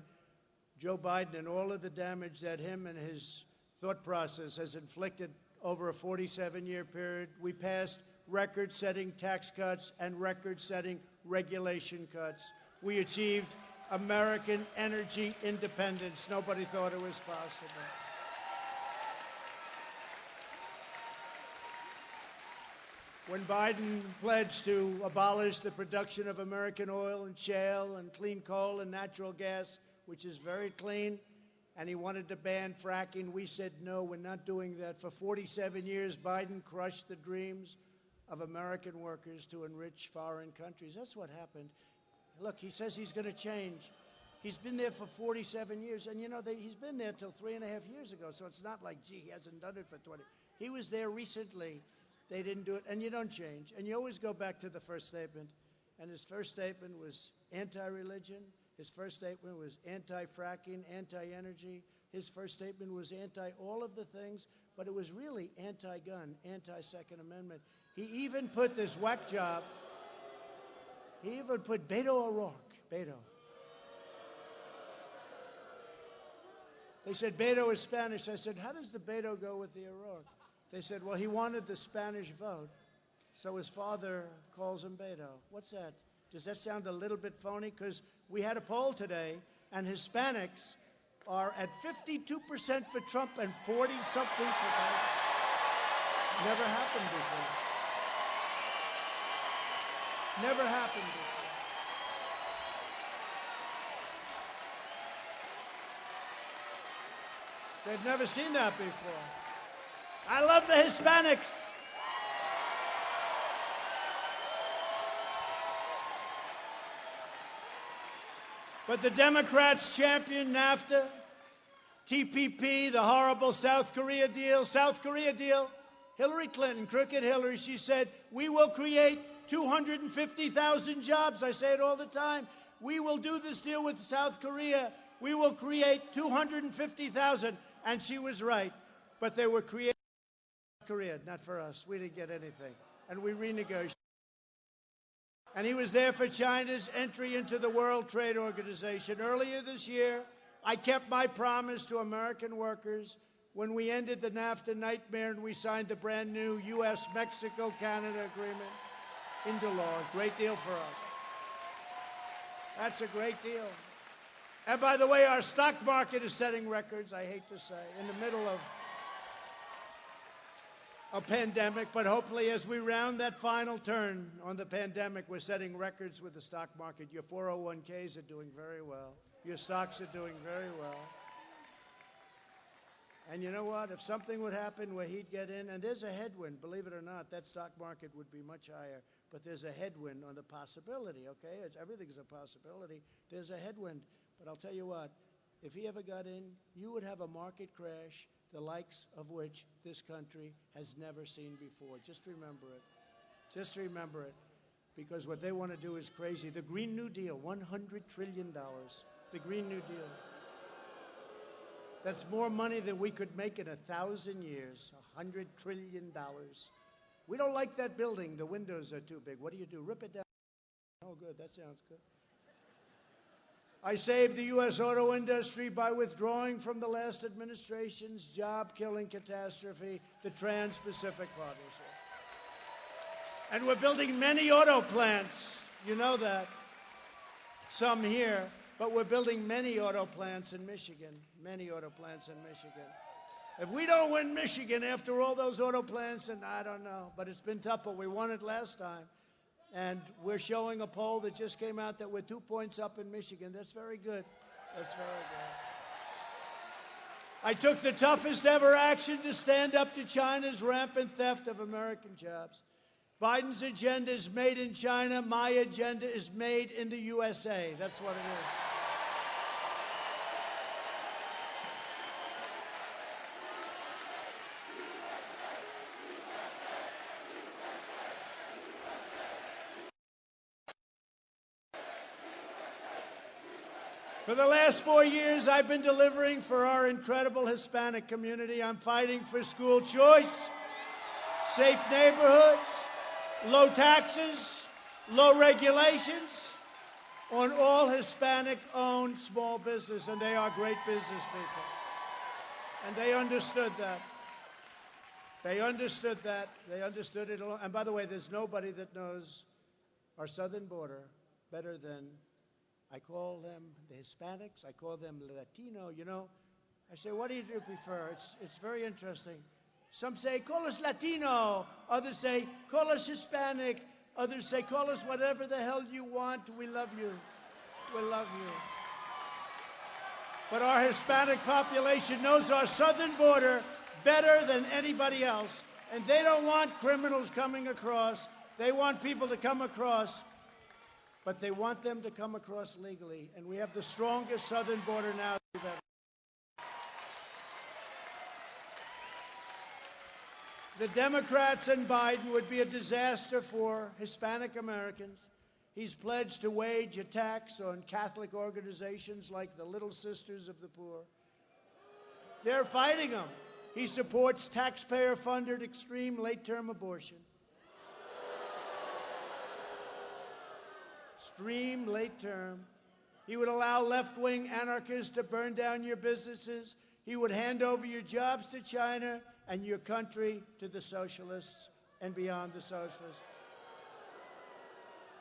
Joe Biden and all of the damage that him and his thought process has inflicted over a 47-year period. We passed record-setting tax cuts and record-setting regulation cuts. We achieved American energy independence. Nobody thought it was possible. When Biden pledged to abolish the production of American oil and shale and clean coal and natural gas, which is very clean, and he wanted to ban fracking, we said, no, we're not doing that. For 47 years, Biden crushed the dreams of American workers to enrich foreign countries. That's what happened. Look, he says he's going to change. He's been there for 47 years, and, you know, he's been there till 3.5 years ago, so it's not like, gee, he hasn't done it for 20. He was there recently. They didn't do it, and you don't change. And you always go back to the first statement, and his first statement was anti-religion. His first statement was anti-fracking, anti-energy. His first statement was anti all of the things, but it was really anti-gun, anti-Second Amendment. He even put this whack job, he even put Beto O'Rourke, Beto. They said, Beto is Spanish. I said, how does the Beto go with the O'Rourke? They said, well, he wanted the Spanish vote, so his father calls him Beto. What's that? Does that sound a little bit phony? Because we had a poll today, and Hispanics are at 52% for Trump and 40-something for Biden. Never happened before. Never happened before. They've never seen that before. I love the Hispanics. But the Democrats championed NAFTA, TPP, the horrible South Korea deal. South Korea deal, Hillary Clinton, crooked Hillary, she said, we will create 250,000 jobs. I say it all the time. We will do this deal with South Korea. We will create 250,000. And she was right. But they were created for South Korea, not for us. We didn't get anything. And we renegotiated. And he was there for China's entry into the World Trade Organization. Earlier this year, I kept my promise to American workers when we ended the NAFTA nightmare and we signed the brand new U.S.-Mexico-Canada agreement into law. Great deal for us. That's a great deal. And by the way, our stock market is setting records, I hate to say, in the middle of a pandemic, but hopefully as we round that final turn on the pandemic, we're setting records with the stock market. Your 401ks are doing very well. Your stocks are doing very well. And you know what? If something would happen where he'd get in, and there's a headwind, believe it or not, that stock market would be much higher, but there's a headwind on the possibility, okay? Everything's a possibility. There's a headwind. But I'll tell you what, if he ever got in, you would have a market crash, the likes of which this country has never seen before. Just remember it. Just remember it. Because what they want to do is crazy. The Green New Deal, $100 trillion. The Green New Deal. That's more money than we could make in 1,000 years, $100 trillion. We don't like that building. The windows are too big. What do? Rip it down? Oh, good. That sounds good. I saved the U.S. auto industry by withdrawing from the last administration's job-killing catastrophe, the Trans-Pacific Partnership. And we're building many auto plants. You know that. Some here, but we're building many auto plants in Michigan. Many auto plants in Michigan. If we don't win Michigan after all those auto plants, and I don't know, but it's been tough, but we won it last time. And we're showing a poll that just came out that we're 2 points up in Michigan. That's very good. That's very good. I took the toughest ever action to stand up to China's rampant theft of American jobs. Biden's agenda is made in China. My agenda is made in the USA. That's what it is. For the last 4 years, I've been delivering for our incredible Hispanic community. I'm fighting for school choice, safe neighborhoods, low taxes, low regulations on all Hispanic-owned small business, and they are great business people. And they understood that. They understood that. They understood it. And by the way, there's nobody that knows our southern border better than I call them the Hispanics. I call them Latino. You know, I say, what do you prefer? It's very interesting. Some say, call us Latino. Others say, call us Hispanic. Others say, call us whatever the hell you want. We love you. We love you. But our Hispanic population knows our southern border better than anybody else. And they don't want criminals coming across. They want people to come across. But they want them to come across legally. And we have the strongest southern border now we've ever. The Democrats and Biden would be a disaster for Hispanic Americans. He's pledged to wage attacks on Catholic organizations like the Little Sisters of the Poor. They're fighting him. He supports taxpayer-funded extreme late-term abortion. Extreme late-term. He would allow left-wing anarchists to burn down your businesses. He would hand over your jobs to China and your country to the socialists and beyond the socialists.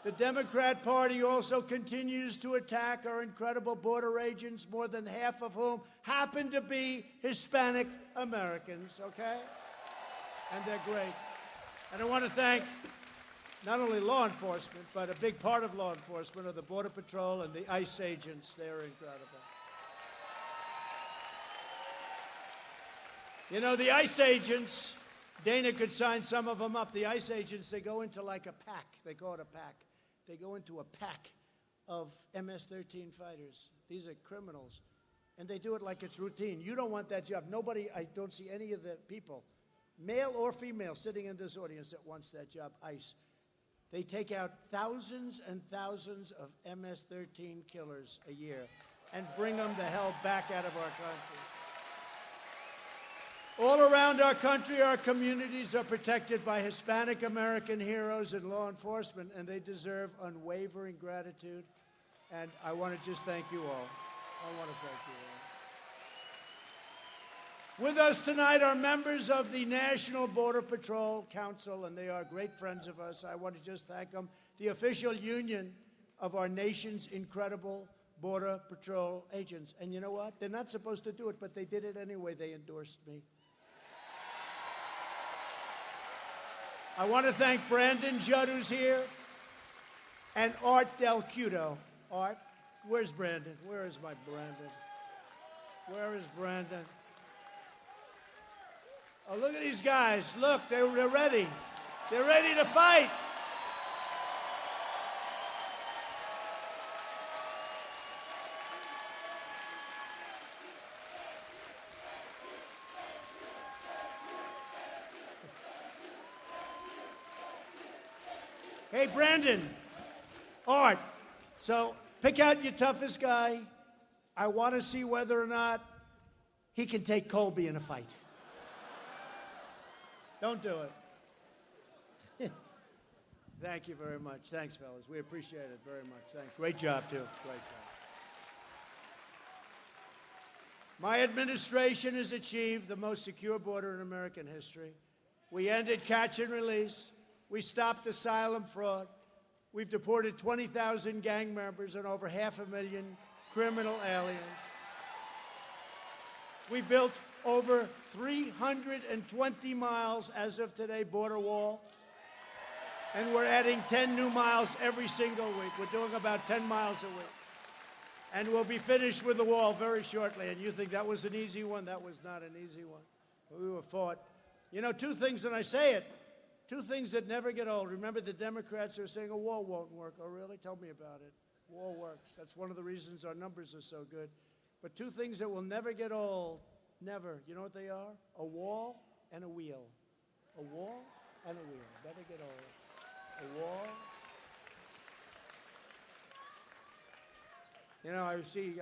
The Democrat Party also continues to attack our incredible border agents, more than half of whom happen to be Hispanic Americans, okay? And they're great. And I want to thank not only law enforcement, but a big part of law enforcement are the Border Patrol and the ICE agents. They're incredible. You know, the ICE agents, Dana could sign some of them up. The ICE agents, they go into like a pack. They call it a pack. They go into a pack of MS-13 fighters. These are criminals. And they do it like it's routine. You don't want that job. Nobody, I don't see any of the people, male or female, sitting in this audience that wants that job, ICE. They take out thousands and thousands of MS-13 killers a year and bring them the hell back out of our country. All around our country, our communities are protected by Hispanic American heroes and law enforcement, and they deserve unwavering gratitude. And I want to just thank you all. I want to thank you all. With us tonight are members of the National Border Patrol Council, and they are great friends of us. I want to just thank them. The official union of our nation's incredible Border Patrol agents. And you know what? They're not supposed to do it, but they did it anyway. They endorsed me. I want to thank Brandon Judd, who's here, and Art Del Cudo. Art, where's Brandon? Where is my Brandon? Where is Brandon? Oh, look at these guys. Look, they're ready. They're ready to fight. Hey, Brandon, Art, so pick out your toughest guy. I want to see whether or not he can take Colby in a fight. Don't do it. Thank you very much. Thanks, fellas. We appreciate it very much. Thanks. Great job, too. Great job. My administration has achieved the most secure border in American history. We ended catch and release. We stopped asylum fraud. We've deported 20,000 gang members and over 500,000 criminal aliens. We built over 320 miles as of today, border wall. And we're adding 10 new miles every single week. We're doing about 10 miles a week. And we'll be finished with the wall very shortly. And you think that was an easy one? That was not an easy one. We were fought. You know, two things, and I say it, two things that never get old. Remember, the Democrats are saying a wall won't work. Oh, really? Tell me about it. Wall works. That's one of the reasons our numbers are so good. But two things that will never get old. Never. You know what they are? A wall and a wheel. A wall and a wheel. Never get old. A wall. You know, I see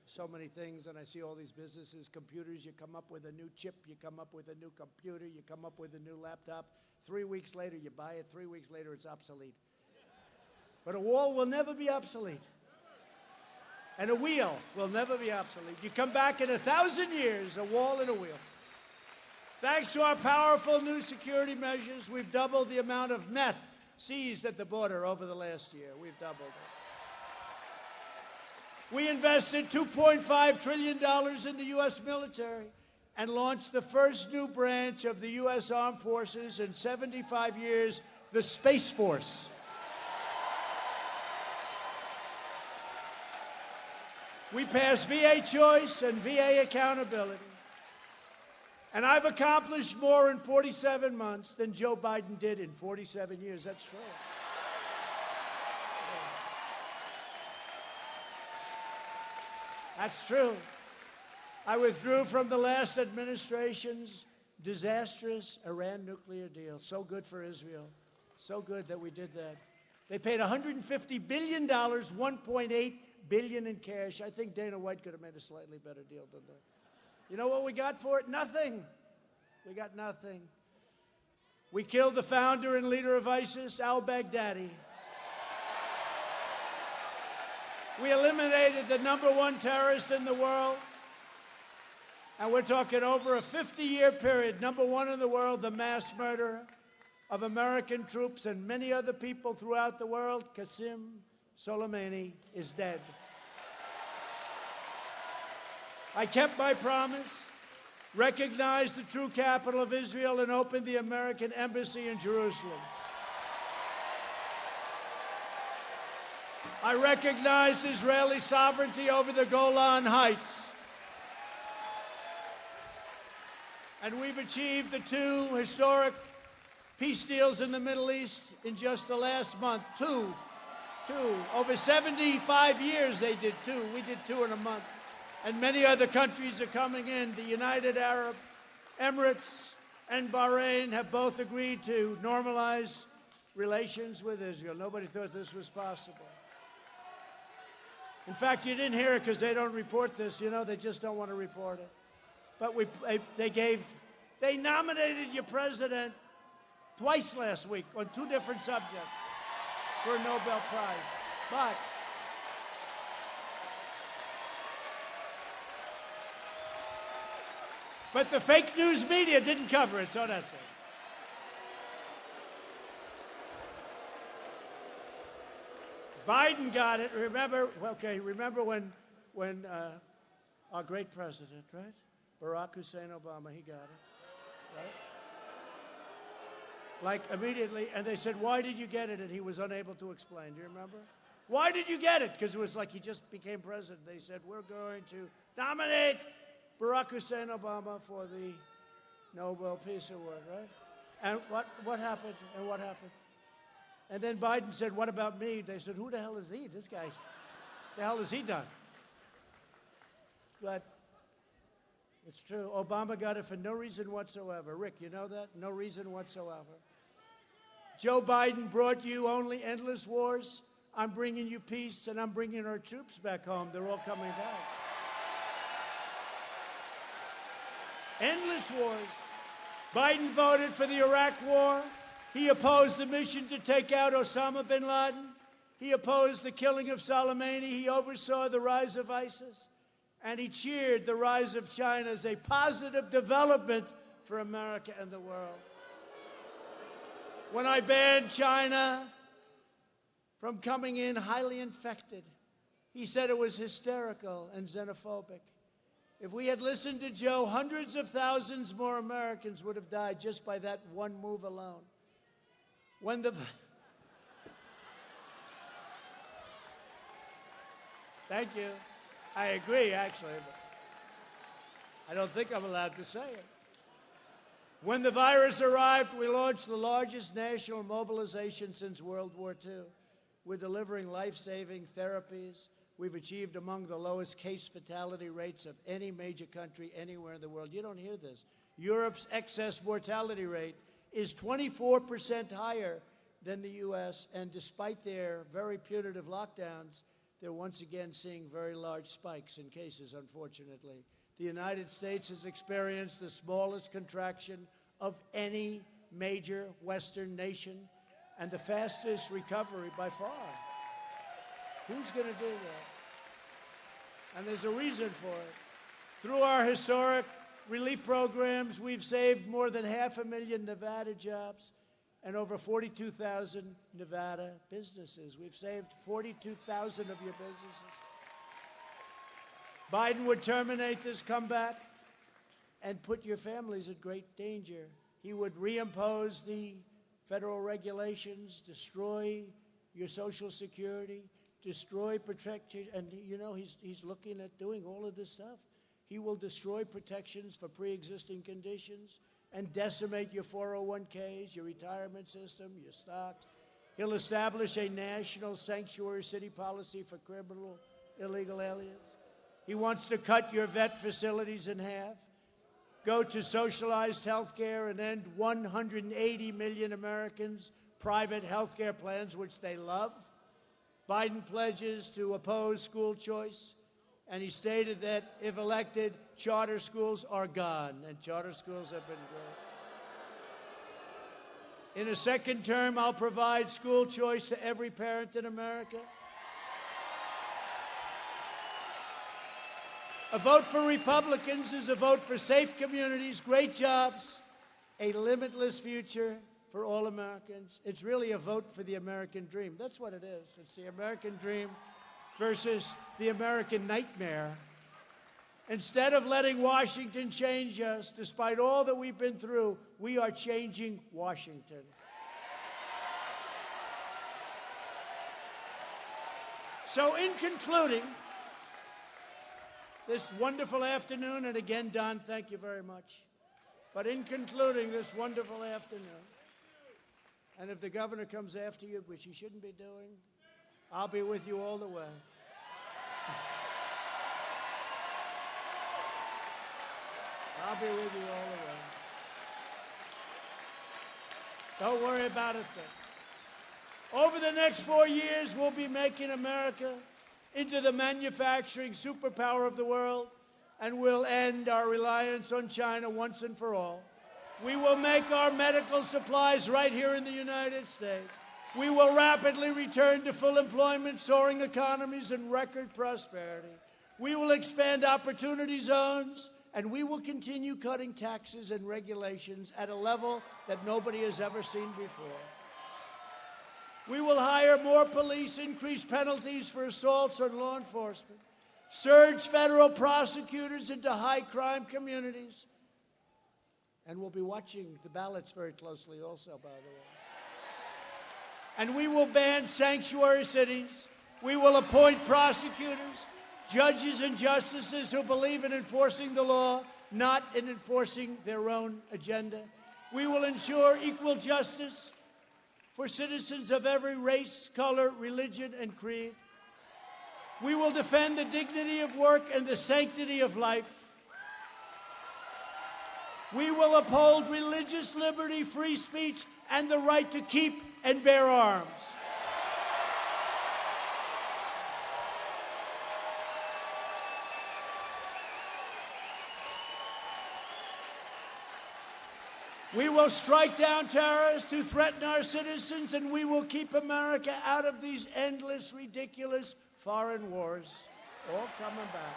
so many things, and I see all these businesses, computers. You come up with a new chip. You come up with a new computer. You come up with a new laptop. 3 weeks later, you buy it. 3 weeks later, it's obsolete. But a wall will never be obsolete. And a wheel will never be obsolete. You come back in 1,000 years, a wall and a wheel. Thanks to our powerful new security measures, we've doubled the amount of meth seized at the border over the last year. We've doubled it. We invested $2.5 trillion in the U.S. military and launched the first new branch of the U.S. Armed Forces in 75 years, the Space Force. We passed VA choice and VA accountability. And I've accomplished more in 47 months than Joe Biden did in 47 years. That's true. That's true. I withdrew from the last administration's disastrous Iran nuclear deal. So good for Israel. So good that we did that. They paid $150 billion, $1.8 billion in cash. I think Dana White could have made a slightly better deal than that. You know what we got for it? Nothing. We got nothing. We killed the founder and leader of ISIS, al-Baghdadi. We eliminated the #1 terrorist in the world. And we're talking over a 50-year period, #1 in the world, the mass murder of American troops and many other people throughout the world. Qasem Soleimani is dead. I kept my promise, recognized the true capital of Israel, and opened the American embassy in Jerusalem. I recognized Israeli sovereignty over the Golan Heights. And we've achieved the 2 historic peace deals in the Middle East in just the last month. Two. Over 75 years they did 2. We did 2 in a month. And many other countries are coming in. The United Arab Emirates and Bahrain have both agreed to normalize relations with Israel. Nobody thought this was possible. In fact, you didn't hear it because they don't report this. You know, they just don't want to report it. But they nominated your president twice last week on 2 different subjects for a Nobel Prize. But the fake news media didn't cover it, so that's it. Biden got it. Remember when our great president, right? Barack Hussein Obama, he got it, right? Like immediately, and they said, why did you get it? And he was unable to explain. Do you remember? Why did you get it? Because it was like he just became president. They said, we're going to nominate Barack Hussein Obama for the Nobel Peace Award, right? And what happened? And what happened? And then Biden said, what about me? They said, who the hell is he? This guy, the hell has he done? But it's true. Obama got it for no reason whatsoever. Rick, you know that? No reason whatsoever. Joe Biden brought you only endless wars. I'm bringing you peace, and I'm bringing our troops back home. They're all coming back. Endless wars. Biden voted for the Iraq War. He opposed the mission to take out Osama bin Laden. He opposed the killing of Soleimani. He oversaw the rise of ISIS. And he cheered the rise of China as a positive development for America and the world. When I banned China from coming in highly infected, he said it was hysterical and xenophobic. If we had listened to Joe, hundreds of thousands more Americans would have died just by that one move alone. When the... Thank you. I agree, actually, but I don't think I'm allowed to say it. When the virus arrived, we launched the largest national mobilization since World War II. We're delivering life-saving therapies. We've achieved among the lowest case fatality rates of any major country anywhere in the world. You don't hear this. Europe's excess mortality rate is 24% higher than the U.S., and despite their very punitive lockdowns, they're once again seeing very large spikes in cases, unfortunately. The United States has experienced the smallest contraction of any major Western nation and the fastest recovery by far. Who's going to do that? And there's a reason for it. Through our historic relief programs, we've saved more than 500,000 Nevada jobs and over 42,000 Nevada businesses. We've saved 42,000 of your businesses. Biden would terminate this comeback and put your families at great danger. He would reimpose the federal regulations, destroy your Social Security, destroy protection, and you know he's looking at doing all of this stuff. He will destroy protections for pre-existing conditions and decimate your 401ks, your retirement system, your stocks. He'll establish a national sanctuary city policy for criminal illegal aliens. He wants to cut your vet facilities in half, go to socialized health care, and end 180 million Americans' private health care plans, which they love. Biden pledges to oppose school choice, and he stated that, if elected, charter schools are gone, and charter schools have been great. In a second term, I'll provide school choice to every parent in America. A vote for Republicans is a vote for safe communities, great jobs, a limitless future for all Americans. It's really a vote for the American dream. That's what it is. It's the American dream versus the American nightmare. Instead of letting Washington change us, despite all that we've been through, we are changing Washington. So in concluding this wonderful afternoon, and again, Don, thank you very much. But in concluding this wonderful afternoon, and if the governor comes after you, which he shouldn't be doing, I'll be with you all the way. I'll be with you all the way. Don't worry about it then. Over the next 4 years, we'll be making America into the manufacturing superpower of the world, and we'll end our reliance on China once and for all. We will make our medical supplies right here in the United States. We will rapidly return to full employment, soaring economies, and record prosperity. We will expand opportunity zones, and we will continue cutting taxes and regulations at a level that nobody has ever seen before. We will hire more police, increase penalties for assaults on law enforcement, surge federal prosecutors into high-crime communities, and we'll be watching the ballots very closely also, by the way. And we will ban sanctuary cities. We will appoint prosecutors, judges, and justices who believe in enforcing the law, not in enforcing their own agenda. We will ensure equal justice for citizens of every race, color, religion, and creed. We will defend the dignity of work and the sanctity of life. We will uphold religious liberty, free speech, and the right to keep and bear arms. We will strike down terrorists who threaten our citizens, and we will keep America out of these endless, ridiculous foreign wars, all coming back.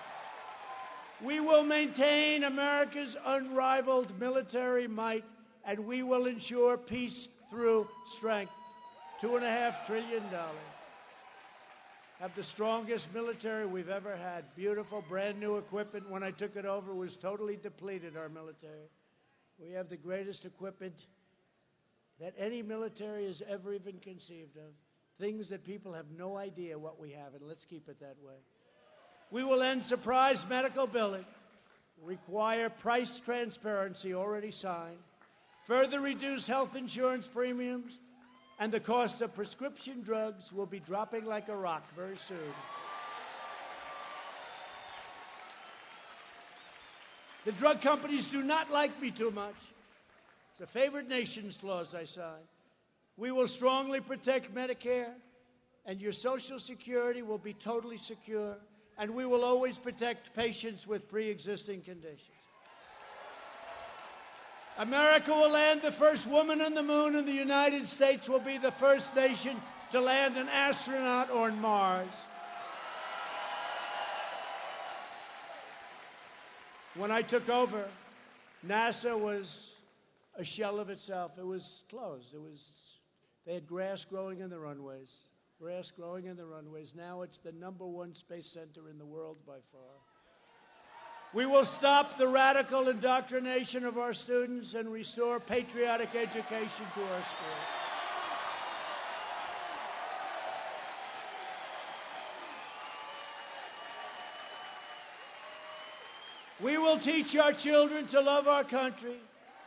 We will maintain America's unrivaled military might, and we will ensure peace through strength. $2.5 trillion. Have the strongest military we've ever had. Beautiful, brand new equipment. When I took it over, it was totally depleted, our military. We have the greatest equipment that any military has ever even conceived of. Things that people have no idea what we have, and let's keep it that way. We will end surprise medical billing, require price transparency already signed, further reduce health insurance premiums, and the cost of prescription drugs will be dropping like a rock very soon. The drug companies do not like me too much. It's a favored nations clause I signed. We will strongly protect Medicare, and your Social Security will be totally secure, and we will always protect patients with pre-existing conditions. America will land the first woman on the moon, and the United States will be the first nation to land an astronaut on Mars. When I took over, NASA was a shell of itself. It was closed. They had grass growing in the runways. Grass growing in the runways. Now it's the #1 space center in the world by far. We will stop the radical indoctrination of our students and restore patriotic education to our schools. We will teach our children to love our country,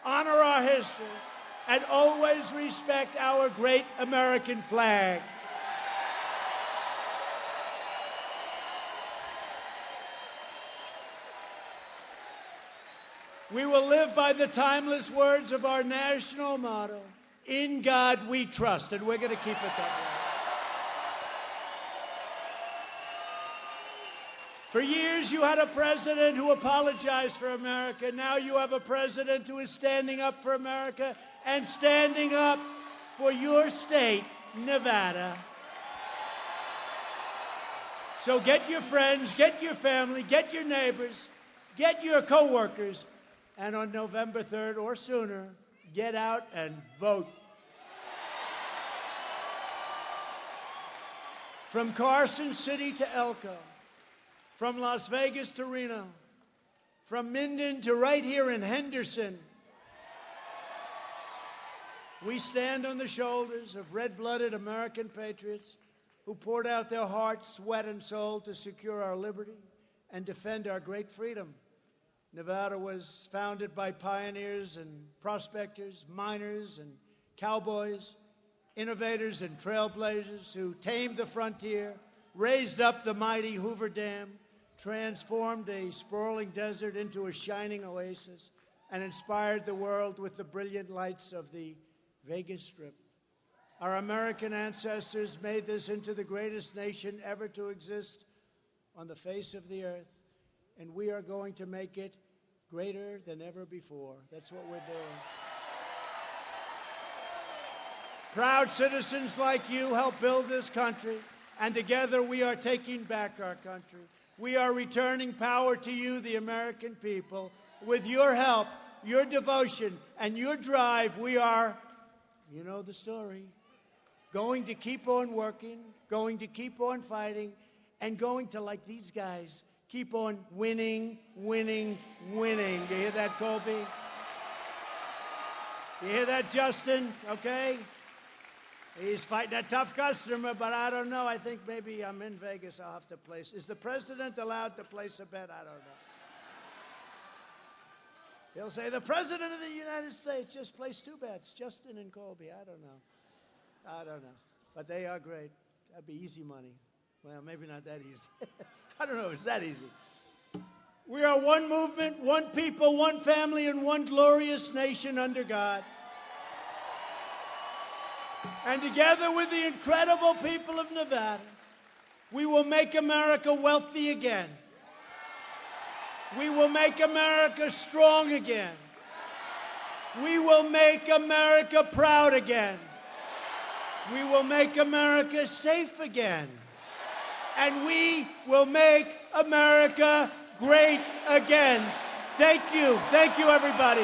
honor our history, and always respect our great American flag. We will live by the timeless words of our national motto, "In God we trust," and we're going to keep it that way. For years, you had a president who apologized for America. Now you have a president who is standing up for America and standing up for your state, Nevada. So get your friends, get your family, get your neighbors, get your coworkers, and on November 3rd or sooner, get out and vote. From Carson City to Elko, from Las Vegas to Reno, from Minden to right here in Henderson, we stand on the shoulders of red-blooded American patriots who poured out their heart, sweat, and soul to secure our liberty and defend our great freedom. Nevada was founded by pioneers and prospectors, miners and cowboys, innovators and trailblazers who tamed the frontier, raised up the mighty Hoover Dam, transformed a sprawling desert into a shining oasis, and inspired the world with the brilliant lights of the Vegas Strip. Our American ancestors made this into the greatest nation ever to exist on the face of the earth, and we are going to make it greater than ever before. That's what we're doing. Proud citizens like you help build this country, and together we are taking back our country. We are returning power to you, the American people. With your help, your devotion, and your drive, we are, you know the story, going to keep on working, going to keep on fighting, and going to, like these guys, keep on winning, winning, winning. You hear that, Colby? You hear that, Justin? Okay? He's fighting a tough customer, but I don't know. I think maybe I'm in Vegas. I'll have to place. Is the president allowed to place a bet? I don't know. He'll say, the president of the United States just placed 2 bets, Justin and Colby. I don't know. But they are great. That'd be easy money. Well, maybe not that easy. I don't know if it's that easy. We are one movement, one people, one family, and one glorious nation under God. And together with the incredible people of Nevada, we will make America wealthy again. We will make America strong again. We will make America proud again. We will make America safe again. And we will make America great again. Thank you. Thank you, everybody.